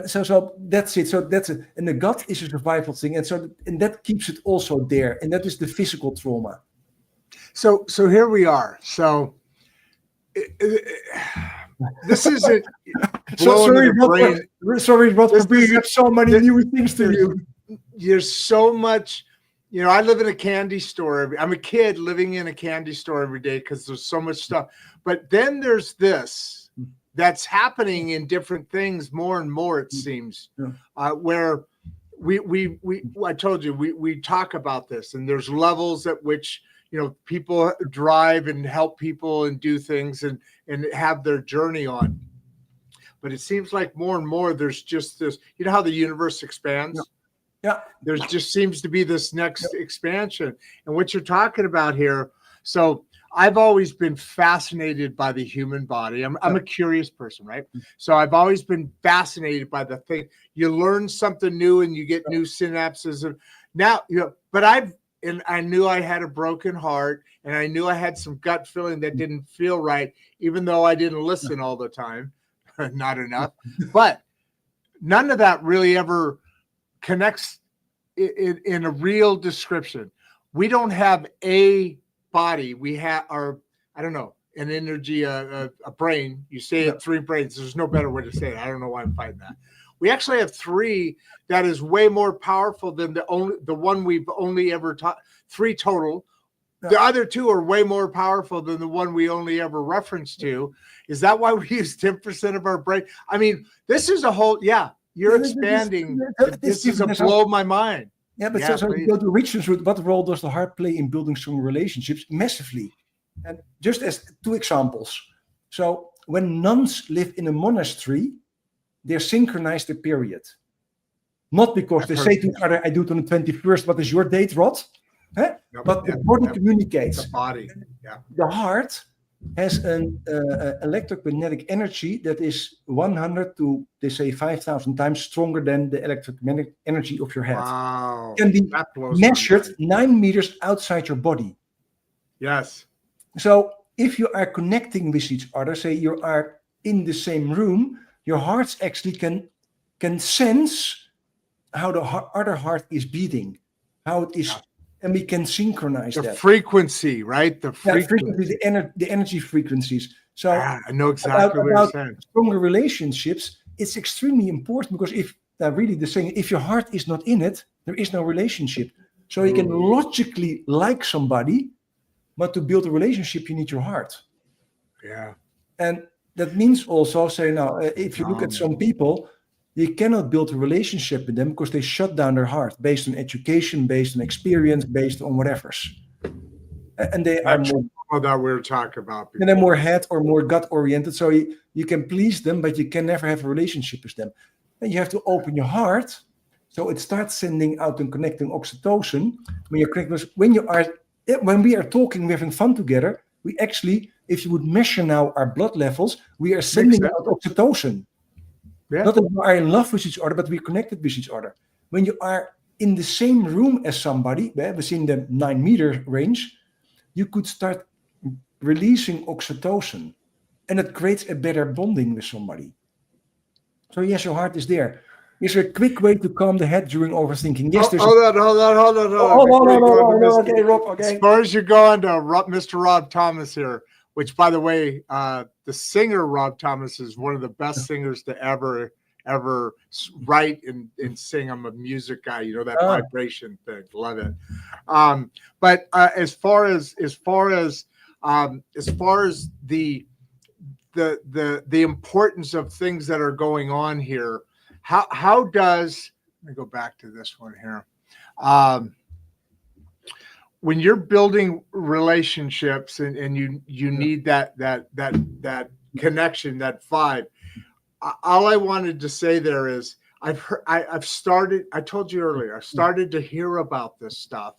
So that's it. So that's it. And the gut is a survival thing, and that keeps it also there. And that is the physical trauma. So here we are. So this isn't Sorry, brain. Rod, for bringing up so many new things to you. There's so much. I live in a candy store. I'm a kid living in a candy store every day because there's so much stuff. But then there's this that's happening in different things more and more, it seems, where I told you, we talk about this, and there's levels at which, people drive and help people and do things and have their journey on. But it seems like more and more there's just this, how the universe expands? Yeah. There just seems to be this next expansion. And what you're talking about here, so I've always been fascinated by the human body. I'm a curious person, right? So I've always been fascinated by the thing. You learn something new and you get new synapses. And now, but I knew I had a broken heart, and I knew I had some gut feeling that didn't feel right, even though I didn't listen all the time, not enough. But none of that really ever connects in a real description. We don't have a body. We have an energy, a brain. You say it, 3 brains. There's no better way to say it. I don't know why I'm fighting that. We actually have 3 that is way more powerful than the one we've only ever taught. 3 total. The other 2 are way more powerful than the one we only ever reference to. Is that why we use 10% of our brain? I mean, this is a whole, you're expanding. This is a blow my mind. Yeah, but so you go to Richard's route. What role does the heart play in building strong relationships? Massively. And just as 2 examples. So when nuns live in a monastery, they're synchronized the period. Not because they say to each other, I do it on the 21st, what is your date, Rod? But the body communicates. The body, The heart has an electromagnetic energy that is 100 to, they say, 5,000 times stronger than the electromagnetic energy of your head. Wow. It can be measured 9 meters outside your body. Yes. So if you are connecting with each other, say you are in the same room, your hearts actually can sense how the other heart is beating, how it is, and we can synchronize that. Frequency, right? The frequency. The energy frequencies. So I know exactly what you're saying. Stronger relationships, it's extremely important, because if really the saying, if your heart is not in it, there is no relationship. So you can logically like somebody, but to build a relationship, you need your heart. Yeah. And that means also, say now, if you look at some people, you cannot build a relationship with them because they shut down their heart based on education, based on experience, based on whatever's. And they are more that we were talking about before. And they're more head or more gut oriented. So you can please them, but you can never have a relationship with them. And you have to open your heart. So it starts sending out and connecting oxytocin. When we are talking, we're having fun together. We actually, if you would measure now our blood levels, we are sending out oxytocin. Yeah. Not that we are in love with each other, but we're connected with each other. When you are in the same room as somebody, within the 9 meter range, you could start releasing oxytocin, and it creates a better bonding with somebody. So yes, your heart is there. Is there a quick way to calm the head during overthinking? Yes, there's. Hold on. Okay, Rob. Okay. As far as you go on to Mr. Rob Thomas here, which, by the way, the singer Rob Thomas is one of the best singers to ever write and sing. I'm a music guy, you know, that vibration thing. Love it. But as far as the importance of things that are going on here, how does, let me go back to this one here. When you're building relationships and you need that connection, that vibe, all I wanted to say there is I've started, I told you earlier, I started to hear about this stuff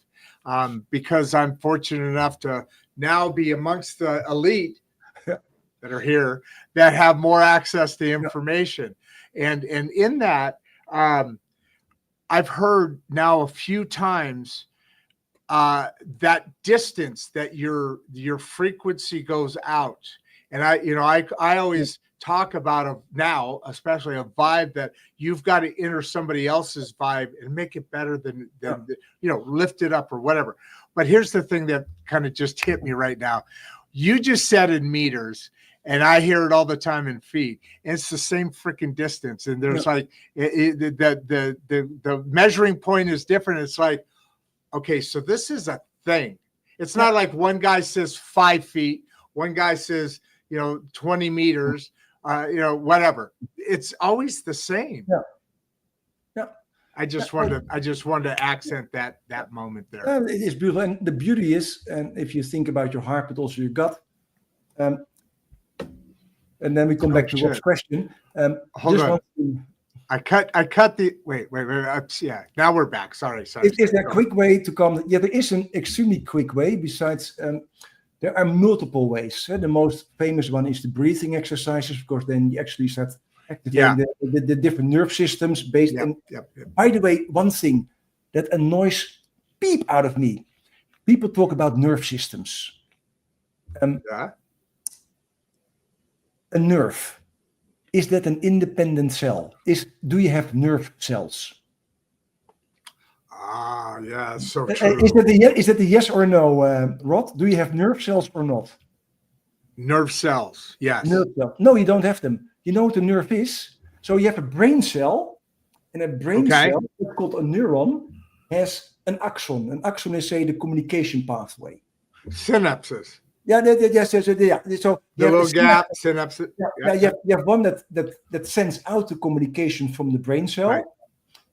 because I'm fortunate enough to now be amongst the elite that are here that have more access to information. And in that, I've heard now a few times that distance that your frequency goes out. And I always talk about now, especially a vibe that you've got to enter somebody else's vibe and make it better than lift it up or whatever. But here's the thing that kind of just hit me right now. You just said in meters, and I hear it all the time in feet. And it's the same freaking distance. And there's like the measuring point is different. It's like, okay, so this is a thing. It's not like one guy says 5 feet, one guy says 20 meters, whatever. It's always the same. Yeah. I just wanted to accent that moment there. It is beautiful, and the beauty is, and if you think about your heart, but also your gut. And then we come back to Rob's question. Hold on. I cut the wait. Yeah, now we're back. Sorry. Is there a quick way to come? Yeah, there is an extremely quick way. Besides, there are multiple ways. The most famous one is the breathing exercises, because then you actually start activating the different nerve systems based on. By the way, one thing that annoys beep out of me. People talk about nerve systems. A nerve, is that an independent cell? Do you have nerve cells? Yeah, so true. Is that a yes or no, Rod? Do you have nerve cells or not? Nerve cells, yes. Nerve cells. No, you don't have them. You know what a nerve is? So you have a brain cell, and a brain cell, it's called a neuron, has an axon. An axon is, say, the communication pathway. Synapses. Yeah. So the little gap, synapses. You have one that sends out the communication from the brain cell,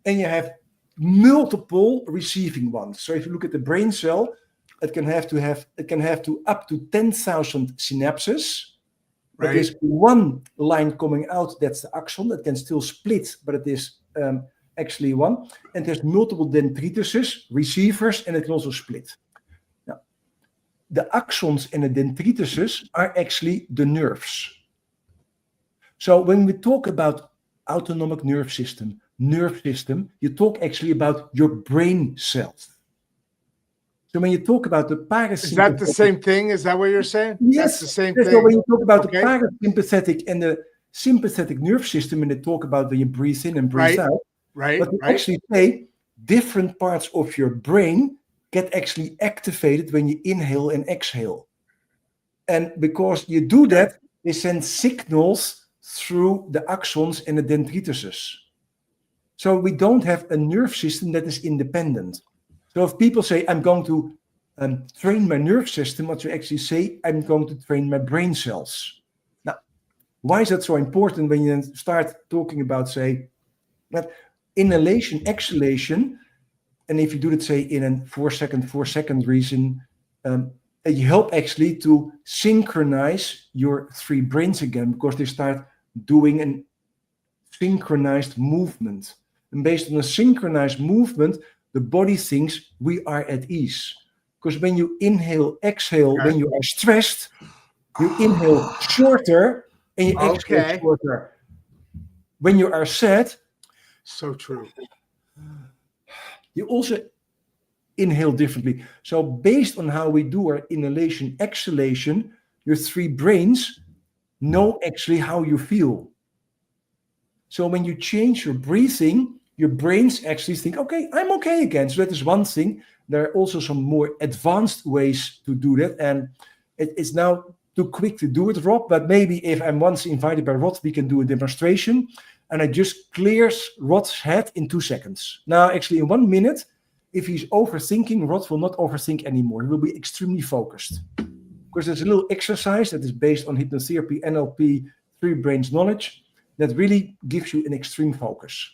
and you have multiple receiving ones. So if you look at the brain cell, it can have up to 10,000 synapses. There is one line coming out, that's the axon, that can still split, but it is actually one. And there's multiple dendrituses, receivers, and it can also split. The axons and the dendrituses are actually the nerves. So when we talk about autonomic nerve system, you talk actually about your brain cells. So when you talk about the parasympathetic... Is that the same thing? Is that what you're saying? Yes. That's the same thing. So when you talk about the parasympathetic and the sympathetic nerve system, and they talk about when you breathe in and breathe out, but they actually say different parts of your brain get actually activated when you inhale and exhale. And because you do that, they send signals through the axons and the dendrituses. So we don't have a nerve system that is independent. So if people say, I'm going to train my nerve system, what you actually say, I'm going to train my brain cells. Now, why is that so important when you then start talking about, say, that inhalation, exhalation, and if you do that, say, in a 4 second reason, you help actually to synchronize your 3 brains again, because they start doing a synchronized movement. And based on a synchronized movement, the body thinks we are at ease. Because when you inhale, exhale, when you are stressed, you inhale shorter and you exhale shorter. When you are sad, so true. You also inhale differently. So based on how we do our inhalation, exhalation, your 3 brains know actually how you feel. So when you change your breathing, your brains actually think, okay, I'm okay again. So that is one thing. There are also some more advanced ways to do that. And it's now too quick to do it, Rob. But maybe if I'm once invited by Rod, we can do a demonstration. And I just clears Rod's head in 2 seconds. Now, actually, in 1 minute, if he's overthinking, Rod will not overthink anymore. He will be extremely focused. Because there's a little exercise that is based on hypnotherapy, NLP, three brains knowledge, that really gives you an extreme focus.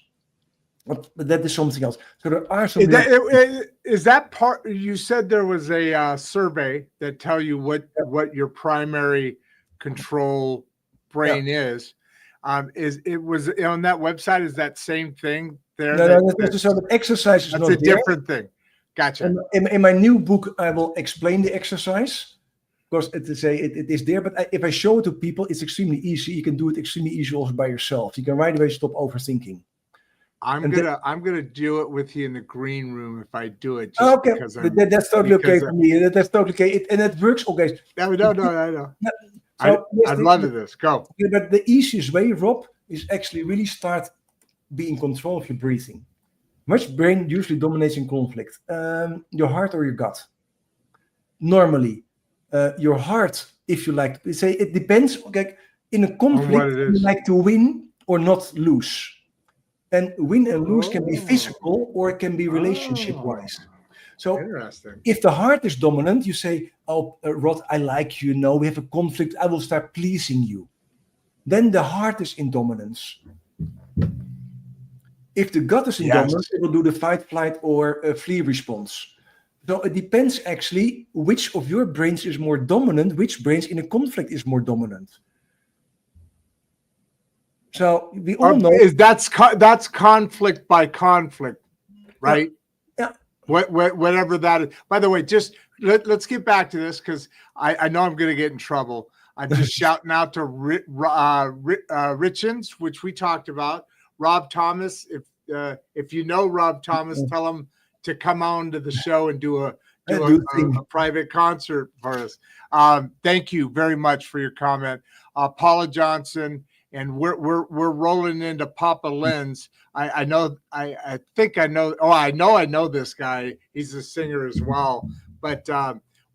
But that is something else. So there are some... Is that part... You said there was a survey that tell you what your primary control brain is. It was on that website? Is that same thing there? No, that's so the exercise is that's not a different thing. Gotcha. In my new book, I will explain the exercise. Because it is there, but if I show it to people, it's extremely easy. You can do it extremely easy also by yourself. You can right away stop overthinking. I'm gonna do it with you in the green room if I do it. Just okay, that's totally okay for me. That's totally okay, and it works. Okay. No, I know. So, I'd love this. Go. Okay, but the easiest way, Rob, is actually really start being in control of your breathing. Which brain usually dominates in conflict? Your heart or your gut? Normally. Your heart, if you like, say it depends. Okay, in a conflict, you like to win or not lose, and win and lose can be physical or it can be relationship-wise. So, if the heart is dominant, you say, "Oh, Rod, I like you. We have a conflict. I will start pleasing you." Then the heart is in dominance. If the gut is in dominance, it will do the fight, flight, or flee response. So it depends actually which of your brains is more dominant, which brains in a conflict is more dominant. So we all know that's conflict by conflict, right? Yeah. Whatever that is. By the way, just let's get back to this because I know I'm going to get in trouble. I'm just shouting out to Richens, which we talked about. Rob Thomas, if you know Rob Thomas, tell him to come on to the show and do a private concert for us. Thank you very much for your comment. Paula Johnson, and we're rolling into Papa Lenz. I know this guy. He's a singer as well. But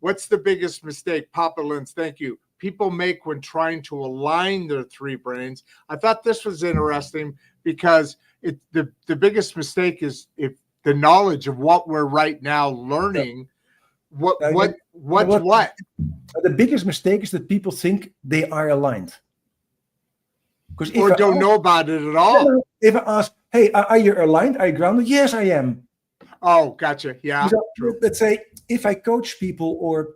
what's the biggest mistake, Papa Lenz? Thank you. People make when trying to align their three brains. I thought this was interesting because the biggest mistake is if the knowledge of what we're right now learning, what. The biggest mistake is that people think they are aligned. Or don't know about it at all. If I ask, hey, are you aligned? Are you grounded? Yes, I am. Oh, gotcha. Yeah. So, let's say if I coach people or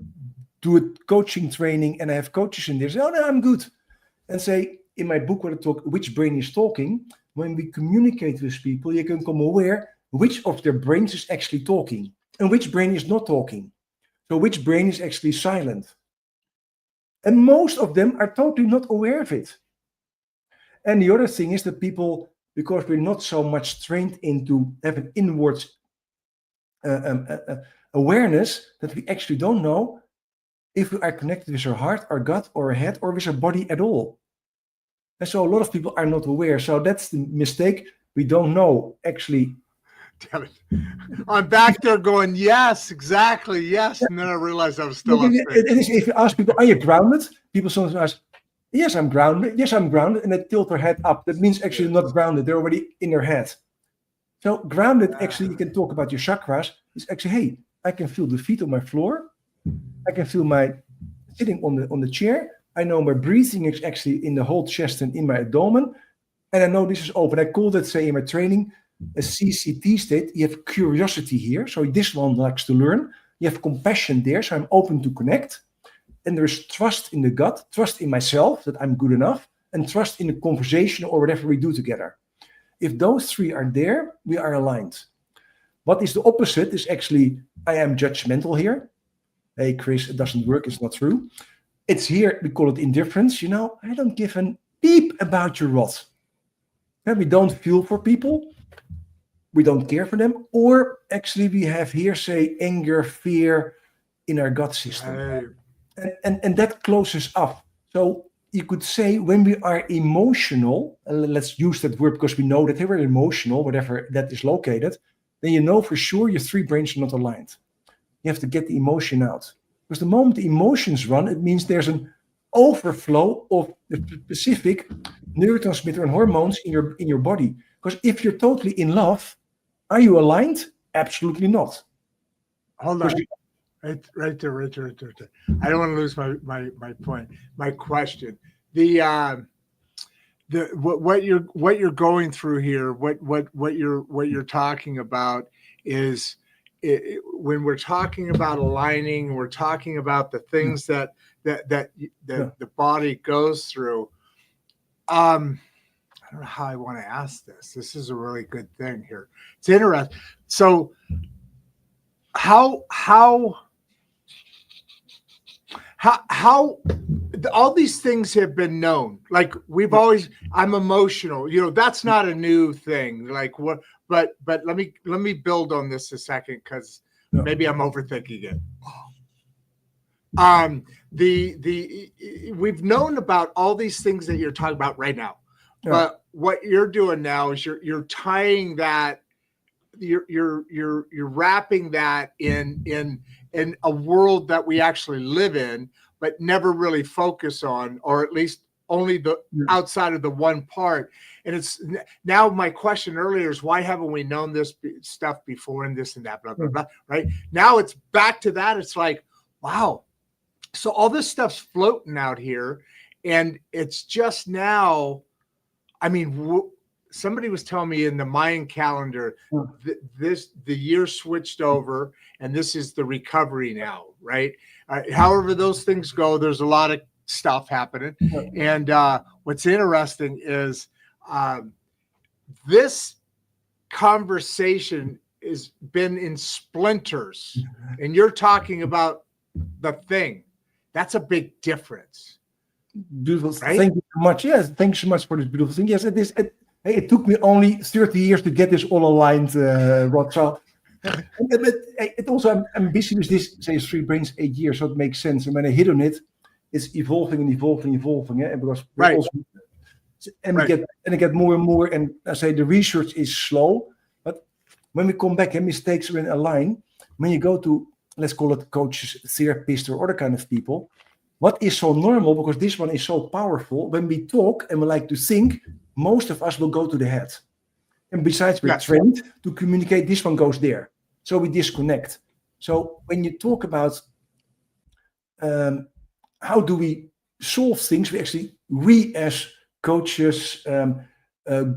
do a coaching training and I have coaches in there, say, oh, no, I'm good. And say, in my book, when I talk, which brain is talking, when we communicate with people, you can become aware which of their brains is actually talking and which brain is not talking. So which brain is actually silent. And most of them are totally not aware of it. And the other thing is that people, because we're not so much trained into having inwards awareness, that we actually don't know if we are connected with our heart, our gut, or our head, or with our body at all. And so a lot of people are not aware. So that's the mistake. We don't know actually. Damn it. I'm back there going, yes, exactly, yes. And then I realized I was still on stage. If you ask people, are you grounded? People sometimes ask, yes, I'm grounded. Yes, I'm grounded. And they tilt their head up. That means actually not grounded. They're already in their head. So grounded, actually, you can talk about your chakras. It's actually, hey, I can feel the feet on my floor. I can feel my sitting on the chair. I know my breathing is actually in the whole chest and in my abdomen. And I know this is open. I call that, say, in my training, a CCT state. You have curiosity here. So this one likes to learn. You have compassion there. So I'm open to connect. And there is trust in the gut, trust in myself that I'm good enough, and trust in the conversation or whatever we do together. If those three are there, we are aligned. What is the opposite is actually, I am judgmental here. Hey, Chris, it doesn't work. It's not true. It's here. We call it indifference. You know, I don't give a beep about your rot. We don't feel for people. We don't care for them. Or actually we have here, say, anger, fear in our gut system. And that closes up. So you could say when we are emotional, let's use that word because we know that we're emotional, whatever that is located, then you know for sure your three brains are not aligned. You have to get the emotion out. Because the moment the emotions run, it means there's an overflow of the specific neurotransmitter and hormones in your body. Because if you're totally in love, are you aligned? Absolutely not. Hold on. Right there. I don't want to lose my point. My question. What you're going through here, what you're talking about is when we're talking about aligning, we're talking about the things that the body goes through. I don't know how I want to ask this. This is a really good thing here. It's interesting. So how all these things have been known. Like we've always, I'm emotional. That's not a new thing. Like what? But let me build on this a second because maybe I'm overthinking it. We've known about all these things that you're talking about right now, but what you're doing now is you're tying that. You're wrapping that in a world that we actually live in, but never really focus on, or at least only the outside of the one part. And it's now my question earlier is why haven't we known this stuff before and this and that, blah, blah, blah, right? Now it's back to that. It's like, wow. So all this stuff's floating out here and it's just now, I mean, somebody was telling me in the Mayan calendar, the year switched over and this is the recovery now, right? However those things go, there's a lot of stuff happening. And what's interesting is this conversation has been in splinters and you're talking about the thing. That's a big difference. Beautiful. Right? Thank you so much. Yes, thanks so much for this beautiful thing. Yes, it is. It took me only 30 years to get this all aligned, Rod. So, but it also, I'm busy with this, say, 3 brains, 8 years, so it makes sense. And when I hit on it, it's evolving and evolving. Yeah? Because right. Also, and we get more and more. And I say the research is slow, but when we come back, and mistakes are in a line. When you go to, let's call it coaches, therapists, or other kind of people, what is so normal? Because this one is so powerful. When we talk and we like to think, most of us will go to the head. And besides, we're trained to communicate, this one goes there. So we disconnect. So when you talk about how do we solve things, we as coaches,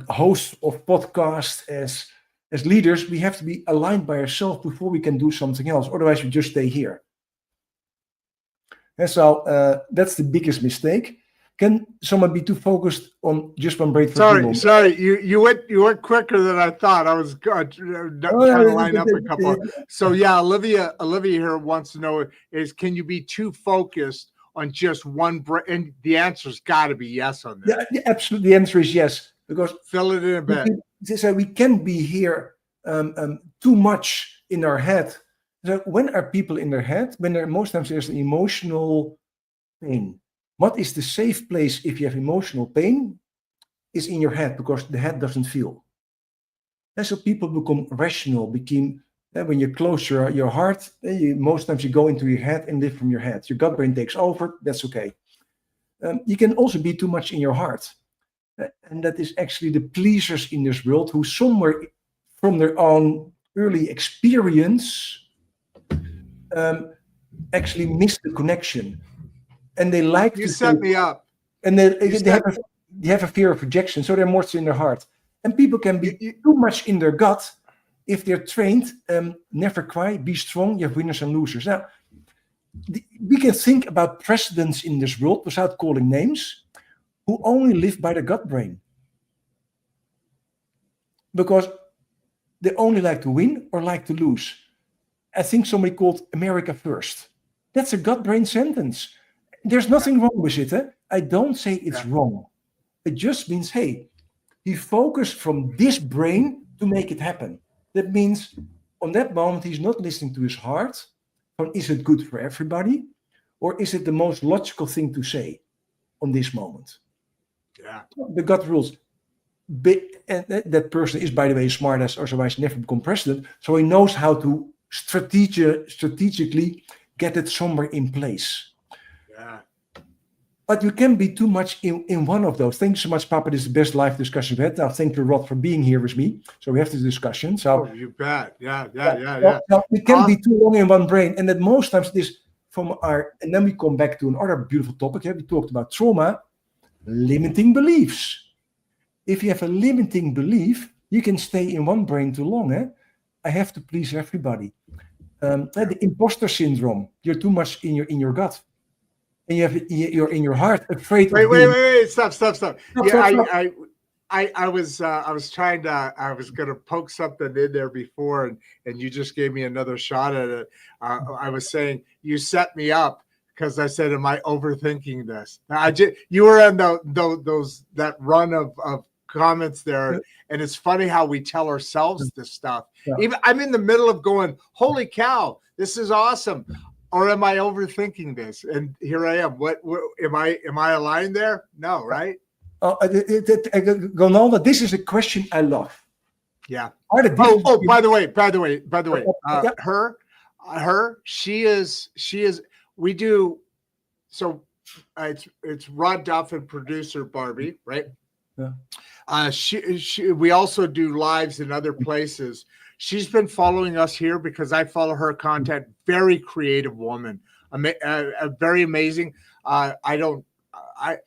hosts of podcasts, as leaders, we have to be aligned by ourselves before we can do something else. Otherwise, we just stay here. And so that's the biggest mistake. Can someone be too focused on just one brain? Sorry. You went quicker than I thought. I was trying to line up a couple. So yeah, Olivia here wants to know is can you be too focused on just one brain? And the answer's got to be yes on that. Yeah, absolutely. The answer is yes. Because fill it in a bit. So we can be here too much in our head. So when are people in their head? When most times there's an emotional pain. What is the safe place if you have emotional pain? Is in your head, because the head doesn't feel. And so people become rational, when you close your heart, most times you go into your head and live from your head. Your gut brain takes over, that's okay. You can also be too much in your heart. And that is actually the pleasers in this world who somewhere from their own early experience actually miss the connection. And they like you set me up. And they have a fear of rejection, so they're more in their heart. And people can be too much in their gut if they're trained. Never cry, be strong. You have winners and losers. Now, we can think about presidents in this world without calling names, who only live by the gut brain, because they only like to win or like to lose. I think somebody called America first. That's a gut brain sentence. There's nothing wrong with it. I don't say it's wrong. It just means, hey, he focused from this brain to make it happen. That means on that moment, he's not listening to his heart. Is it good for everybody? Or is it the most logical thing to say? on this moment. Yeah. The gut rules. And that person is, by the way, smart as otherwise never become president. So he knows how to strategically get it somewhere in place. Yeah. But you can be too much in one of those. Thanks so much, Papa. This is the best live discussion we've had. Now, thank you, Rod, for being here with me. So we have this discussion. So you bet. Yeah. So we can be too long in one brain. And that most times this from and then we come back to another beautiful topic. We talked about trauma, limiting beliefs. If you have a limiting belief, you can stay in one brain too long. I have to please everybody. The imposter syndrome. You're too much in your gut, and you're in your heart afraid. Wait! Stop! Yeah, I was gonna poke something in there before, and you just gave me another shot at it. I was saying you set me up. Because I said, "Am I overthinking this?" You were on that run of comments there, and it's funny how we tell ourselves this stuff. Yeah. Even I'm in the middle of going, "Holy cow, this is awesome," or am I overthinking this? And here I am. What am I aligned there? No, right? Ronaldo, this is a question I love. Yeah. By the way, her, she is. We do so. It's Rod Duff and producer Barbie, right? Yeah. We also do lives in other places. She's been following us here because I follow her content. Very creative woman, very amazing.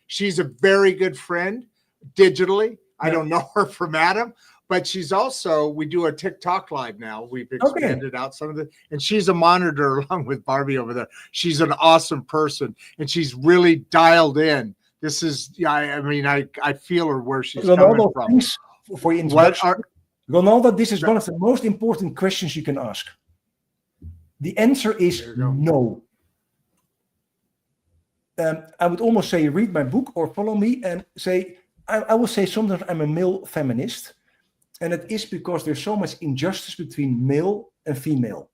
She's a very good friend digitally. I don't know her from Adam. But she's also, we do a TikTok live now. We've expanded out some of it. And she's a monitor along with Barbie over there. She's an awesome person. And she's really dialed in. This is, I feel her where she's coming from. Thanks for your introduction. Ronaldo, this is one of the most important questions you can ask. The answer is no. I would almost say read my book or follow me and say, I will say sometimes I'm a male feminist. And it is because there's so much injustice between male and female.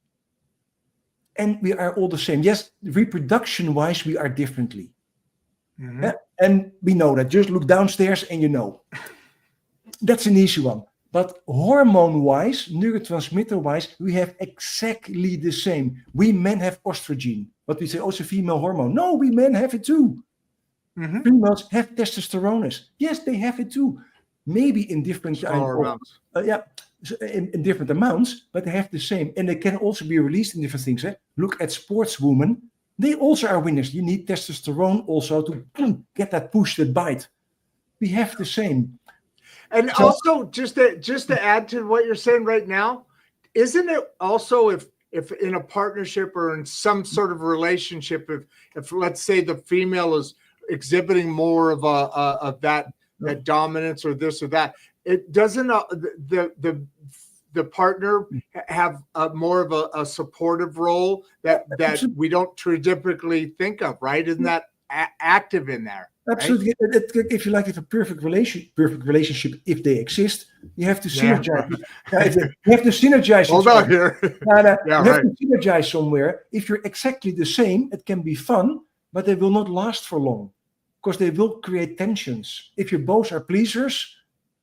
And we are all the same. Yes, reproduction-wise, we are differently. Mm-hmm. Yeah? And we know that. Just look downstairs and you know. That's an easy one. But hormone-wise, neurotransmitter-wise, we have exactly the same. We men have estrogen. But we say also female hormone. No, we men have it too. Mm-hmm. Females have testosterone. Yes, they have it too. Maybe in different amounts. In different amounts, but they have the same. And they can also be released in different things. Look at sportswomen. They also are winners. You need testosterone also to get that push, that bite. We have the same. And so, also, just to add to what you're saying right now, isn't it also if in a partnership or in some sort of relationship, if let's say the female is exhibiting more of that dominance or this or that, it doesn't the partner have more of a supportive role that we don't typically think of, right? Isn't that active in there? Absolutely. Right? If you like, if a perfect relationship, if they exist, you have to synergize. You have to synergize. Hold on here. You have to synergize somewhere. If you're exactly the same, it can be fun, but they will not last for long because they will create tensions. If you both are pleasers,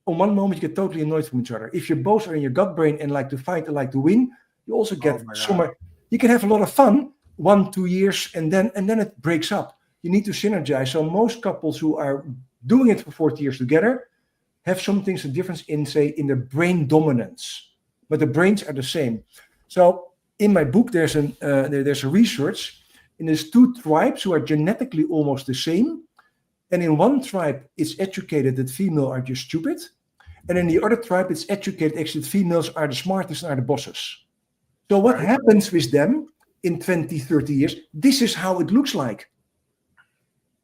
on one moment you get totally annoyed from each other. If you both are in your gut brain and like to fight and like to win, you also get somewhere. You can have a lot of fun 1-2 years and then it breaks up. You need to synergize. So most couples who are doing it for 40 years together have some things, a difference in, say, in the brain dominance, but the brains are the same. So in my book, there's a research, and there's 2 tribes who are genetically almost the same. And in one tribe, it's educated that females are just stupid. And in the other tribe, it's educated actually that females are the smartest and are the bosses. So what happens with them in 20, 30 years? This is how it looks like.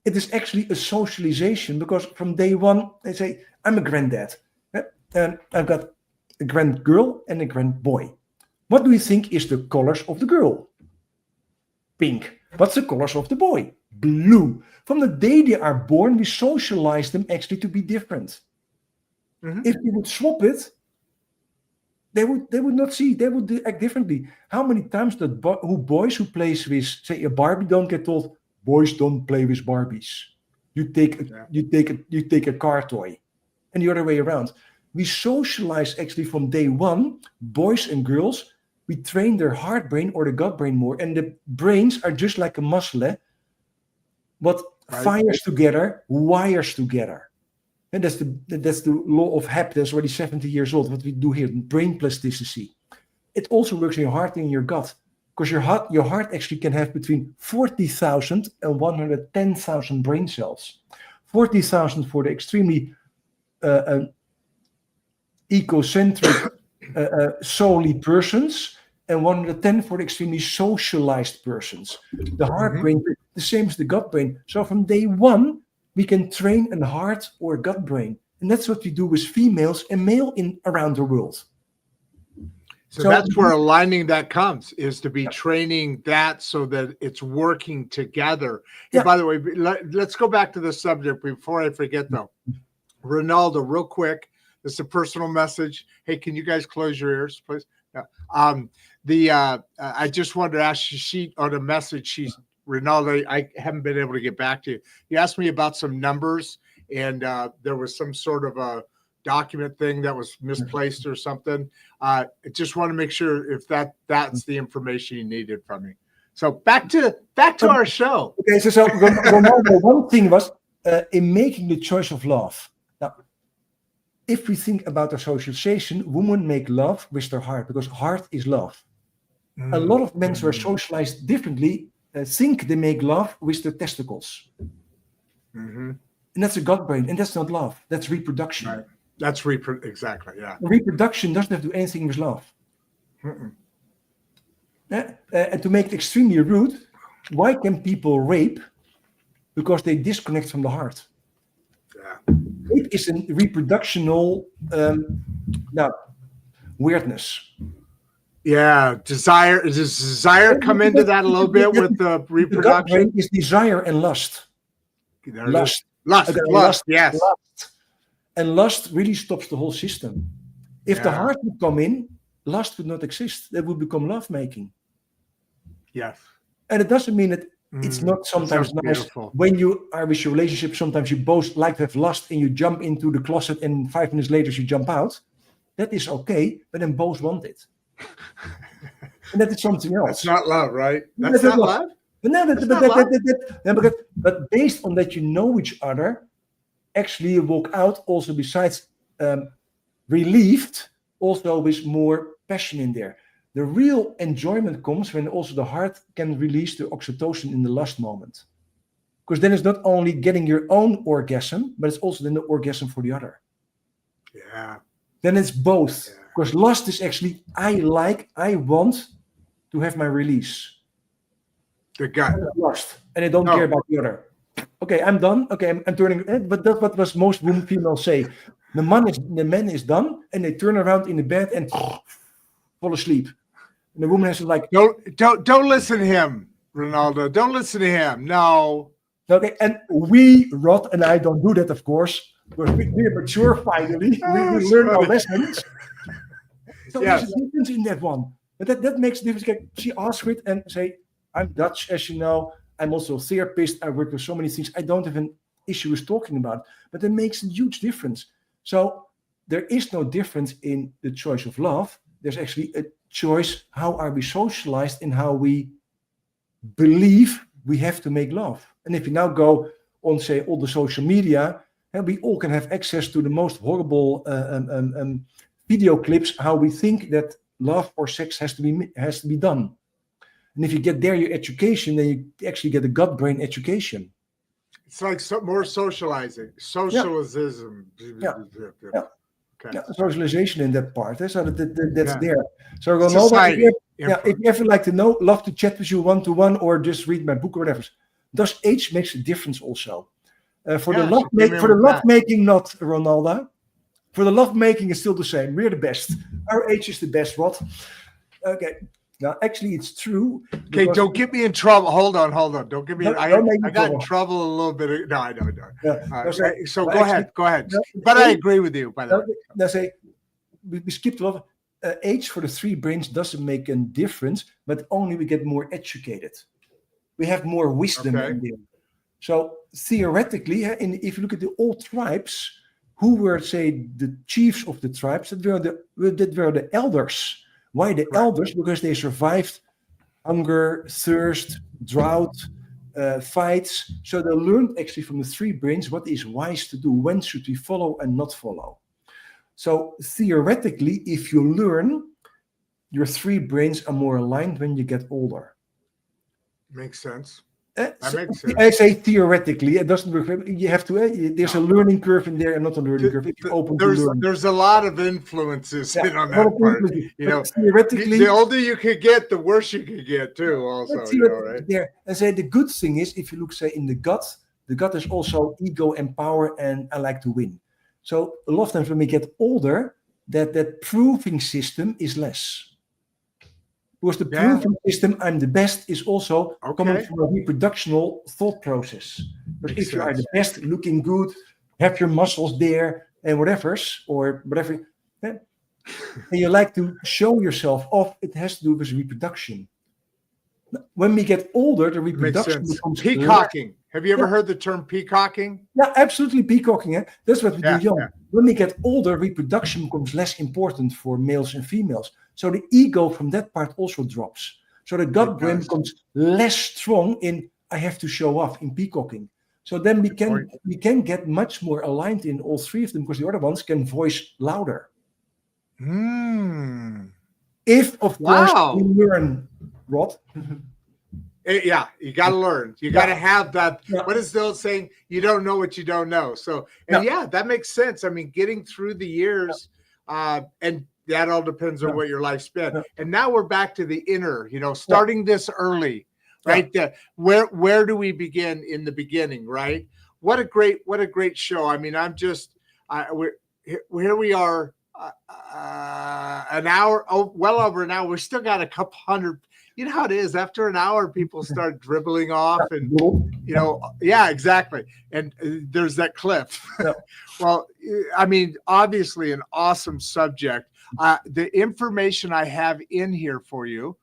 It is actually a socialization because from day one, they say, I'm a granddad. And I've got a grand girl and a grand boy. What do you think is the colors of the girl? Pink. What's the colors of the boy? Blue. From the day they are born, we socialize them actually to be different. Mm-hmm. If you would swap it, they would not see. They would act differently. How many times boys who plays with, say, a Barbie don't get told, boys don't play with Barbies. You take a car toy, and the other way around. We socialize actually from day one. Boys and girls, we train their heart brain or the gut brain more, and the brains are just like a muscle. What fires together, wires together. And that's the law of Hebb. That's already 70 years old. What we do here, brain plasticity. It also works in your heart and in your gut, because your heart actually can have between 40,000 and 110,000 brain cells. 40,000 for the extremely egocentric, solely persons, and 110 for the extremely socialized persons. The heart brain, the same as the gut brain. So from day one, we can train a heart or gut brain. And that's what we do with females and male around the world. So that's where aligning that comes, is to be training that so that it's working together. Yeah. And by the way, let's go back to the subject before I forget, though. Ronaldo, real quick, this is a personal message. Hey, can you guys close your ears, please? Yeah. I just wanted to ask you on a message. Ronaldo, I haven't been able to get back to you. You asked me about some numbers, and there was some sort of a document thing that was misplaced or something. I just want to make sure if that's the information you needed from me. So back to our show. Okay, so Ronaldo, one thing was in making the choice of love. Now, if we think about our socialization, women make love with their heart, because heart is love. A lot of men who are socialized differently think they make love with their testicles. And that's a gut brain, and that's not love. That's reproduction. Right. That's exactly, yeah. Reproduction doesn't have to do anything with love. And to make it extremely rude, why can people rape? Because they disconnect from the heart. Yeah. Rape is a reproductional weirdness. Yeah, desire. Does desire come into that a little bit with the reproduction? The gut brain is desire and lust. Lust, yes. Lust. And lust really stops the whole system. If the heart would come in, lust would not exist. It would become lovemaking. Yes. And it doesn't mean that it's not sometimes nice beautiful. When you are with your relationship. Sometimes you both like to have lust and you jump into the closet and 5 minutes later you jump out. That is okay, but then both want it. And that is something else. That's not love, right? That's not love? But based on that, you know each other, actually you walk out also besides relieved, also with more passion in there. The real enjoyment comes when also the heart can release the oxytocin in the lust moment. Because then it's not only getting your own orgasm, but it's also then the orgasm for the other. Yeah. Then it's both. Yeah. Because lust is actually, I want to have my release. The guy. Lust. And I don't care about the other. Okay, I'm done. Okay, I'm turning. But that's what was most women females say. The man is done, and they turn around in the bed and fall asleep. And the woman has to like, don't listen to him, Ronaldo. Don't listen to him. No. Okay, and Rod and I don't do that, of course. We're mature finally. We learn our lessons. So there's a difference in that one. But that makes a difference. She asks it and say, I'm Dutch, as you know. I'm also a therapist. I work with so many things. I don't have an issue with talking about it. But that makes a huge difference. So there is no difference in the choice of love. There's actually a choice. How are we socialized and how we believe we have to make love? And if you now go on, say, all the social media, and we all can have access to the most horrible video clips, how we think that love or sex has to be done. And if you get there your education, then you actually get a gut brain education. It's like more socializing, socialism. Yeah. Okay. Yeah, socialization in that part. So that's there. So Society. If you ever like to know, love to chat with you one-to-one or just read my book or whatever. Does age makes a difference also? For the love making, not Ronaldo. For the love making, is still the same. We're the best. Our age is the best. What? Okay. Now, actually, it's true. Okay, don't get me in trouble. Hold on. Don't get me. I got in trouble a little bit. No, I don't. Yeah. So go ahead. But I agree with you. By the way, now say we skipped a lot. Age for the 3 brains doesn't make a difference, but only we get more educated. We have more wisdom in there. So theoretically, if you look at the old tribes, who were, say, the chiefs of the tribes, that were the elders. Why the elders? Because they survived hunger, thirst, drought, fights. So they learned actually from the three brains what is wise to do, when should we follow and not follow. So theoretically, if you learn, your three brains are more aligned when you get older. Makes sense. That makes sense. I say theoretically, it doesn't work. You have to. There's a learning curve in there, and not a learning curve. If you're open to learn. There's a lot of influences in on that part. You know, theoretically, the older you could get, the worse you could get too. Also, right? There, and say the good thing is, if you look, say, in the gut is also ego and power, and I like to win. So a lot of times when we get older, that proving system is less. Because the proving system, I'm the best, is also coming from a reproductional thought process. Because if you are the best, looking good, have your muscles there, and whatever, and you like to show yourself off, it has to do with reproduction. When we get older, the reproduction becomes peacocking. Have you ever heard the term peacocking? Yeah, absolutely, peacocking. Eh? That's what we do young. When we get older, reproduction becomes less important for males and females. So the ego from that part also drops. So the gut brain becomes less strong in I have to show off, in peacocking. So then we can get much more aligned in all three of them, because the other ones can voice louder. If, of course, we learn, Rod. Yeah, you got to learn. You got to have that. What is the old saying? You don't know what you don't know. So, and that makes sense. I mean, getting through the years, and that all depends on what your life's been. And now we're back to the inner, starting this early, right? Where do we begin in the beginning, right? What a great show. I mean, here we are, an hour, well over an hour. We still got a couple hundred. You know how it is. After an hour, people start dribbling off, and exactly. And there's that cliff. Well, I mean, obviously, an awesome subject. The information I have in here for you,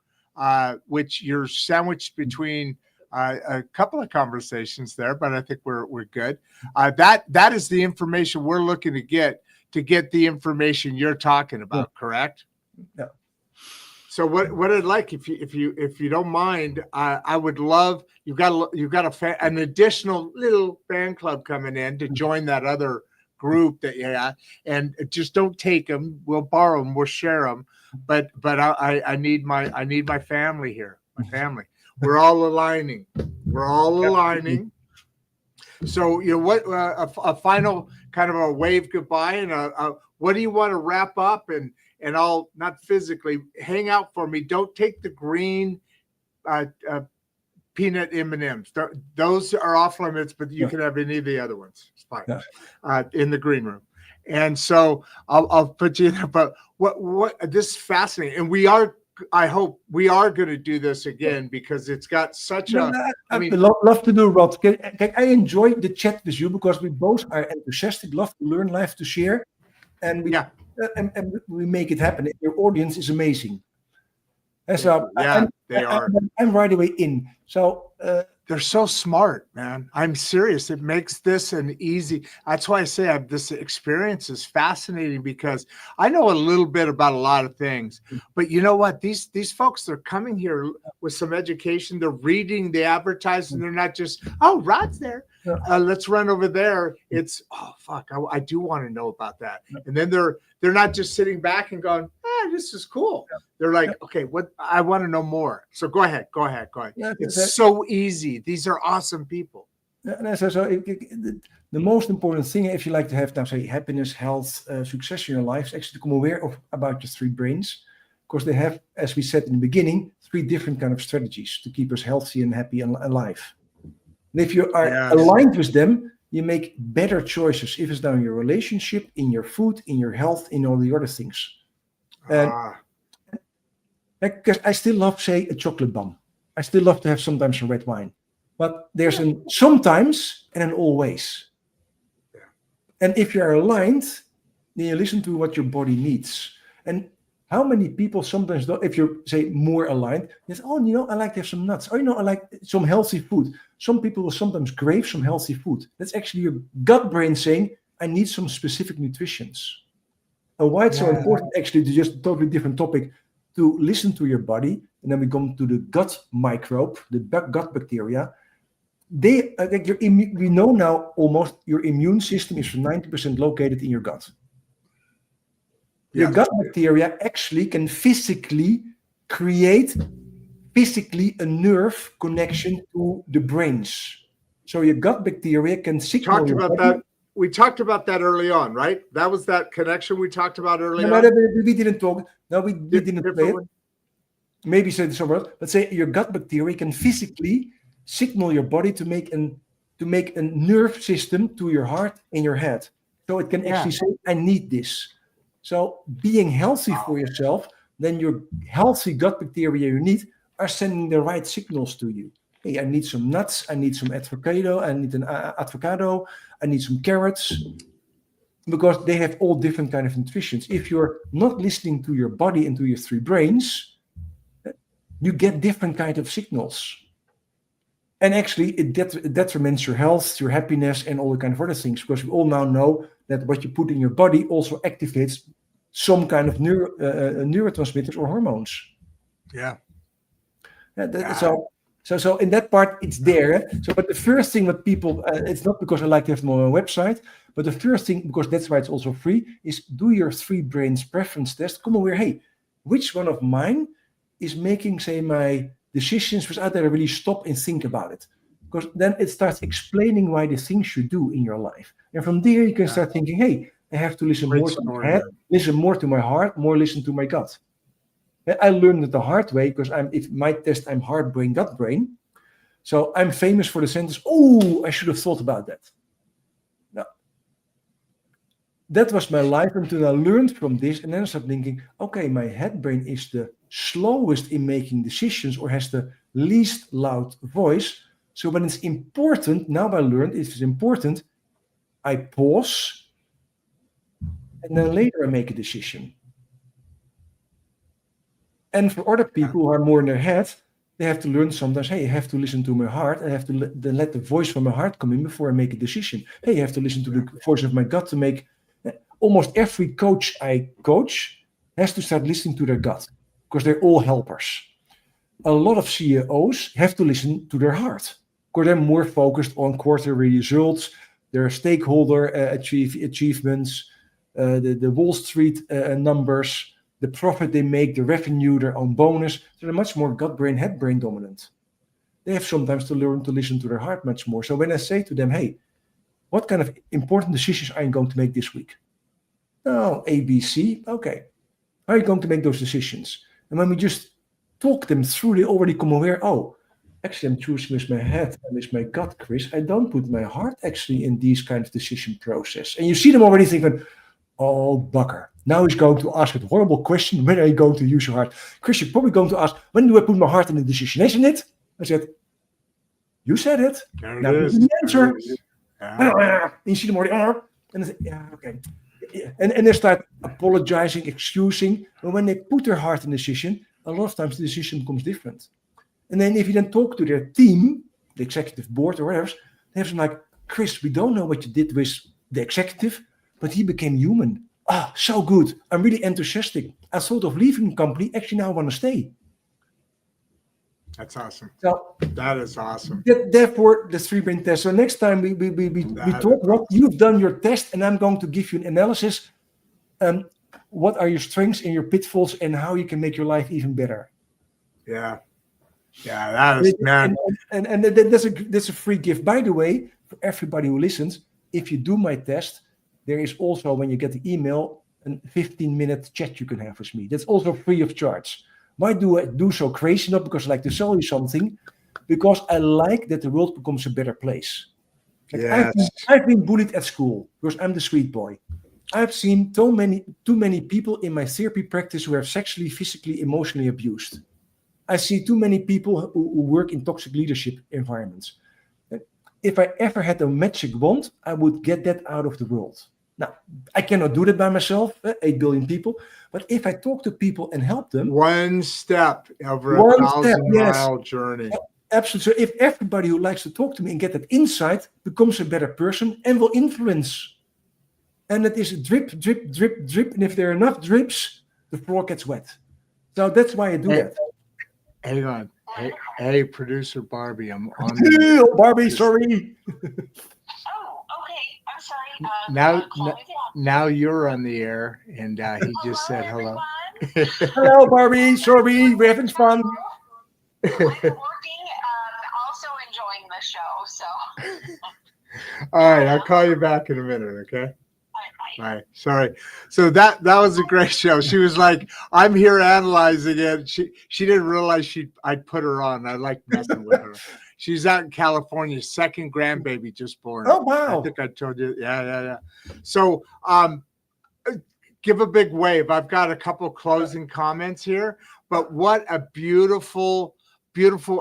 which you're sandwiched between a couple of conversations there, but I think we're good. That is the information we're looking to get the information you're talking about. Correct? Yeah. So what I'd like, if you don't mind, I would love, you've got an additional little fan club coming in to join that other group that you have, and just don't take them. We'll borrow them. We'll share them. But I need my family here. My family. We're all aligning. So what a final kind of a wave goodbye, and what do you want to wrap up, and I'll not physically hang out for me. Don't take the green peanut M&Ms. Those are off limits, but you can have any of the other ones. It's fine. In the green room. And so I'll put you in there. But what this is fascinating, and I hope we are going to do this again, because it's got such I mean, love to do, Rod. I enjoy the chat with you, because we both are enthusiastic, love to learn, love to share, and we make it happen. Your audience is amazing. And so they are. I'm right away in. So they're so smart, man. I'm serious. It makes this an easy. That's why I say this experience is fascinating, because I know a little bit about a lot of things. But you know what? These folks, they're coming here with some education. They're reading the advertising. They're not just, oh, Rod's there. Let's run over there. It's, oh, fuck, I do want to know about that. And then they're not just sitting back and going, this is cool. They're like, okay, I want to know more. So go ahead. It's so easy. These are awesome people. So the most important thing, if you like to have, now say, happiness, health, success in your life, is actually to become aware about your three brains, because they have, as we said in the beginning, three different kind of strategies to keep us healthy and happy and alive. And if you are aligned with them, you make better choices. If it's now in your relationship, in your food, in your health, in all the other things. Because I still love, say, a chocolate bomb. I still love to have sometimes a red wine. But there's an sometimes and an always. And if you are aligned, then you listen to what your body needs. And How many people sometimes don't, if you're, say, more aligned, yes, oh, I like to have some nuts. Oh, I like some healthy food. Some people will sometimes crave some healthy food. That's actually your gut brain saying, I need some specific nutritions. And why it's so important, actually, to just totally different topic, to listen to your body. And then we come to the gut microbe, the gut bacteria. We know now almost your immune system is 90% located in your gut. Your gut bacteria actually can physically create a nerve connection to the brains. So your gut bacteria can signal your body. We talked about that early on, right? That was that connection we talked about early on. We didn't talk. No, we didn't play it. Maybe say it somewhere else. But say your gut bacteria can physically signal your body to make a nerve system to your heart and your head. So it can actually say, I need this. So being healthy for yourself, then your healthy gut bacteria you need are sending the right signals to you. Hey, I need some nuts, I need some avocado, I need an avocado, I need some carrots, because they have all different kind of nutritions. If you're not listening to your body and to your three brains, you get different kind of signals. And actually, it detriments your health, your happiness, and all the kind of other things, because we all now know that what you put in your body also activates some kind of neurotransmitters or hormones. Yeah. So in that part, it's there. So, but the first thing that people, it's not because I like to have them on my website, but the first thing, because that's why it's also free, is do your three brains preference test. Come aware, hey, which one of mine is making, say, my decisions without that I really stop and think about it? Because then it starts explaining why the things you do in your life. And from there, you can start thinking, hey, I have to listen more to my head, listen more to my heart, more listen to my gut. I learned it the hard way, because if my test, I'm heart brain, gut brain. So I'm famous for the sentence, oh, I should have thought about that. Now, that was my life until I learned from this, and then I started thinking, okay, my head brain is the slowest in making decisions or has the least loud voice. So when it's important, now I learned if it's important, I pause, and then later I make a decision. And for other people who are more in their head, they have to learn sometimes, hey, I have to listen to my heart. I have to let the voice from my heart come in before I make a decision. Hey, I have to listen to the voice of my gut to make. Almost every coach I coach has to start listening to their gut, because they're all helpers. A lot of CEOs have to listen to their heart, because they're more focused on quarterly results, their stakeholder achievements, the Wall Street numbers, the profit they make, the revenue, their own bonus. So they're much more gut brain, head brain dominant. They have sometimes to learn to listen to their heart much more. So when I say to them, hey, what kind of important decisions are you going to make this week? Oh, A, B, C. Okay. How are you going to make those decisions? And when we just talk them through, they already come aware, oh, actually I'm choosing with my head and with my gut, Chris. I don't put my heart actually in these kind of decision process. And you see them already thinking, oh, bugger. Now he's going to ask a horrible question. When are you going to use your heart? Chris, you're probably going to ask, when do I put my heart in the decision? Isn't it? I said, you said it. There now it is. the answer. Yeah. And you see them already, and I said, yeah, okay. And they start apologizing, excusing. But when they put their heart in the decision, a lot of times the decision becomes different. And then if you then talk to their team, the executive board or whatever, they have some like, Chris, we don't know what you did with the executive, but he became human. Ah, so good. I'm really enthusiastic. I thought of leaving the company. Actually, now I want to stay. That's awesome. So that is awesome. Therefore, the three brain test. So next time we talk what you've done your test, and I'm going to give you an analysis. What are your strengths and your pitfalls, and how you can make your life even better. Yeah, that is, man. And that's a free gift. By the way, for everybody who listens, if you do my test, there is also, when you get the email, a 15-minute chat you can have with me. That's also free of charge. Why do I do so crazy? Not because I like to sell you something, because I like that the world becomes a better place. Like yes. I've been bullied at school because I'm the sweet boy. I've seen too many people in my therapy practice who are sexually, physically, emotionally abused. I see too many people who work in toxic leadership environments. If I ever had a magic wand, I would get that out of the world. Now, I cannot do that by myself, 8 billion people. But if I talk to people and help them, one step over a one step, 1,000-mile journey. Absolutely. So if everybody who likes to talk to me and get that insight becomes a better person and will influence. And it is drip, drip, drip, drip. And if there are enough drips, the floor gets wet. So that's why I do that. Hang on. Hey, producer Barbie, I'm on Barbie, sorry. Oh, okay. I'm sorry. Now you're on the air, and he just said hello. Hello, Barbie. Sorry, we're having fun. I'm working, also enjoying the show. So. All right, I'll call you back in a minute, okay? Bye. Sorry. So that was a great show. She was like, I'm here analyzing it. She didn't realize I'd put her on. I like messing with her. She's out in California, second grandbaby just born. Oh, wow. I think I told you. Yeah. So give a big wave. I've got a couple closing comments here, but what a beautiful,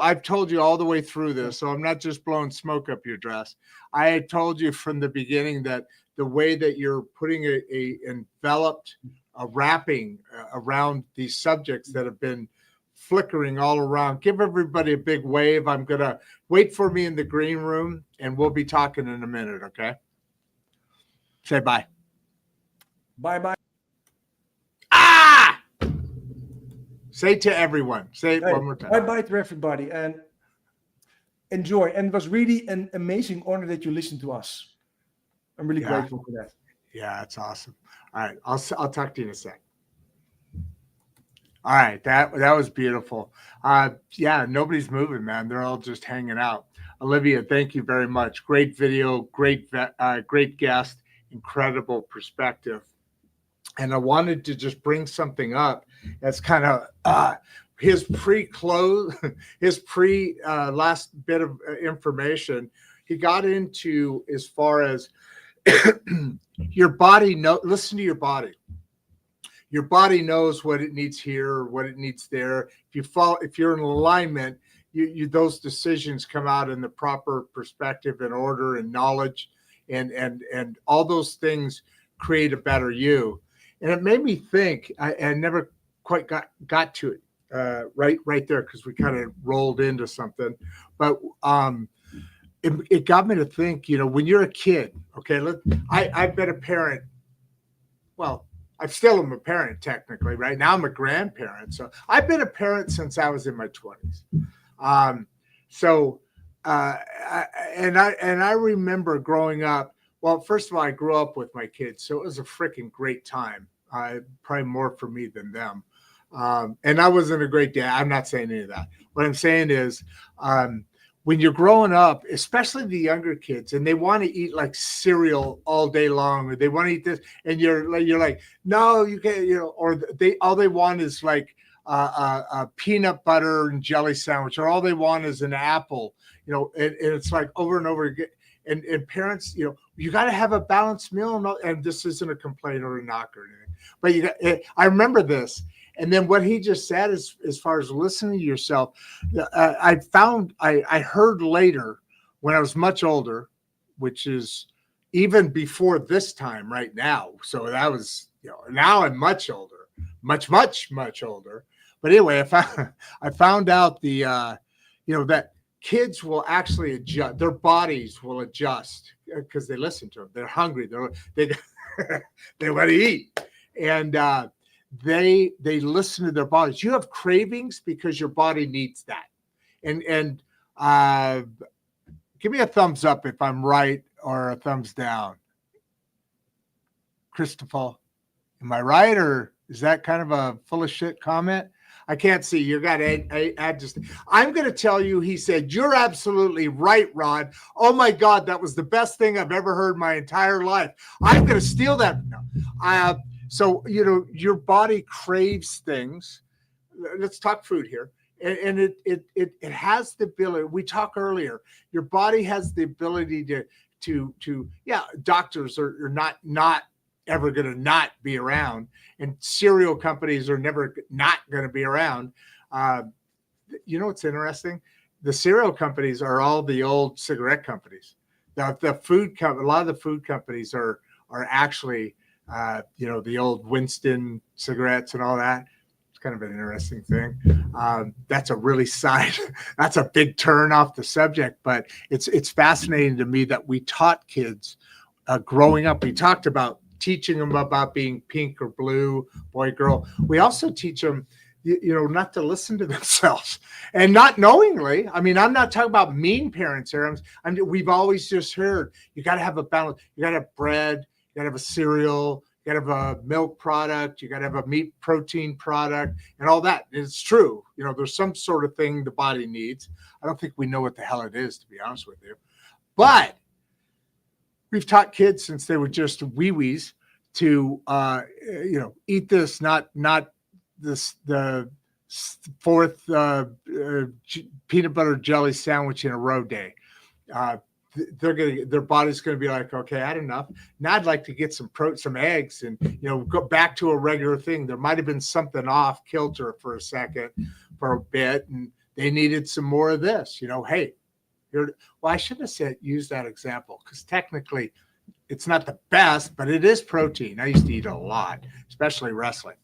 I've told you all the way through this, so I'm not just blowing smoke up your dress. I had told you from the beginning that the way that you're putting a enveloped wrapping around these subjects that have been flickering all around. Give everybody a big wave. I'm going to wait for me in the green room, and we'll be talking in a minute, okay? Say bye. Bye-bye. Ah! Say to everyone. Say it one more time. Bye-bye to everybody, and enjoy. And it was really an amazing honor that you listened to us. I'm really grateful for that. Yeah, that's awesome. All right, I'll talk to you in a sec. All right, that was beautiful. Yeah, nobody's moving, man. They're all just hanging out. Olivia, thank you very much. Great video, great guest, incredible perspective. And I wanted to just bring something up that's kind of his last bit of information. He got into as far as your body. Listen to your body. Your body knows what it needs here, what it needs there. If you're in alignment, those decisions come out in the proper perspective and order and knowledge, and all those things create a better you. And it made me think. I never quite got to it right there because we kind of rolled into something, but it got me to think. When you're a kid, okay, I've been a parent. Well, I still am a parent technically. Right now, I'm a grandparent, so I've been a parent since I was in my 20s. I remember growing up. Well, first of all, I grew up with my kids, so it was a freaking great time. Probably more for me than them. And I wasn't a great dad. I'm not saying any of that. What I'm saying is, when you're growing up, especially the younger kids, and they want to eat like cereal all day long, or they want to eat this, and you're like, no, you can't, or all they want is like a peanut butter and jelly sandwich, or all they want is an apple, and it's like over and over again. And parents, you got to have a balanced meal, and this isn't a complaint or a knock or anything, but I remember this. And then what he just said is, as far as listening to yourself, I heard later when I was much older, which is even before this time right now. So that was, now I'm much older, much older. But anyway, I found out that kids will actually adjust, their bodies will adjust because they listen to them. They're hungry. They want to eat. And, they listen to their bodies. You have cravings because your body needs that. And give me a thumbs up if I'm right, or a thumbs down. Christoffel, am I right, or is that kind of a full of shit comment? I can't see. You got to add just. I'm going to tell you, he said, you're absolutely right, Rod. Oh my God, that was the best thing I've ever heard my entire life. I'm going to steal that. No. So, your body craves things. Let's talk food here. And it has the ability, we talked earlier, your body has the ability to doctors are not ever going to not be around, and cereal companies are never not going to be around. What's interesting? The cereal companies are all the old cigarette companies. A lot of the food companies are are actually, the old Winston cigarettes and all that. It's kind of an interesting thing. That's a really that's a big turn off the subject, but it's fascinating to me that we taught kids growing up. We talked about teaching them about being pink or blue, boy, girl. We also teach them, not to listen to themselves, and not knowingly. I mean, I'm not talking about mean parents here. We've always just heard you got to have a balance. You got to have bread. You got to have a cereal. You got to have a milk product. You got to have a meat protein product, and all that. It's true. There's some sort of thing the body needs. I don't think we know what the hell it is, to be honest with you. But we've taught kids since they were just wee-wees to, eat this, not the fourth peanut butter jelly sandwich in a row day. Their body's going to be like, okay, I had enough. Now I'd like to get some eggs and, go back to a regular thing. There might've been something off kilter for a second, for a bit, and they needed some more of this, hey, I shouldn't have used that example, because technically it's not the best, but it is protein. I used to eat a lot, especially wrestling.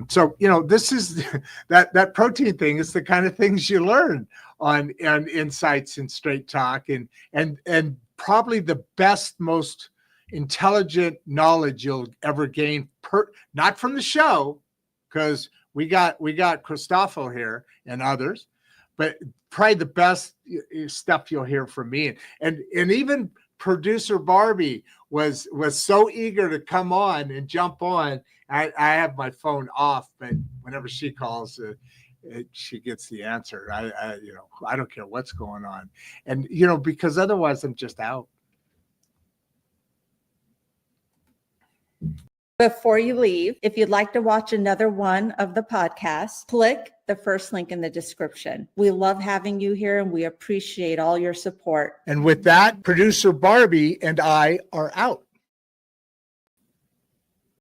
So, this is that protein thing is the kind of things you learn on Insights and Straight Talk, and probably the best, most intelligent knowledge you'll ever gain, not from the show, because we got Christoffel here and others, but probably the best stuff you'll hear from me. And even producer Barbie was so eager to come on and jump on. I have my phone off, but whenever she calls, she gets the answer. I don't care what's going on, and because otherwise I'm just out. Before you leave, if you'd like to watch another one of the podcasts, click the first link in the description. We love having you here, and we appreciate all your support. And with that, producer Barbie and I are out.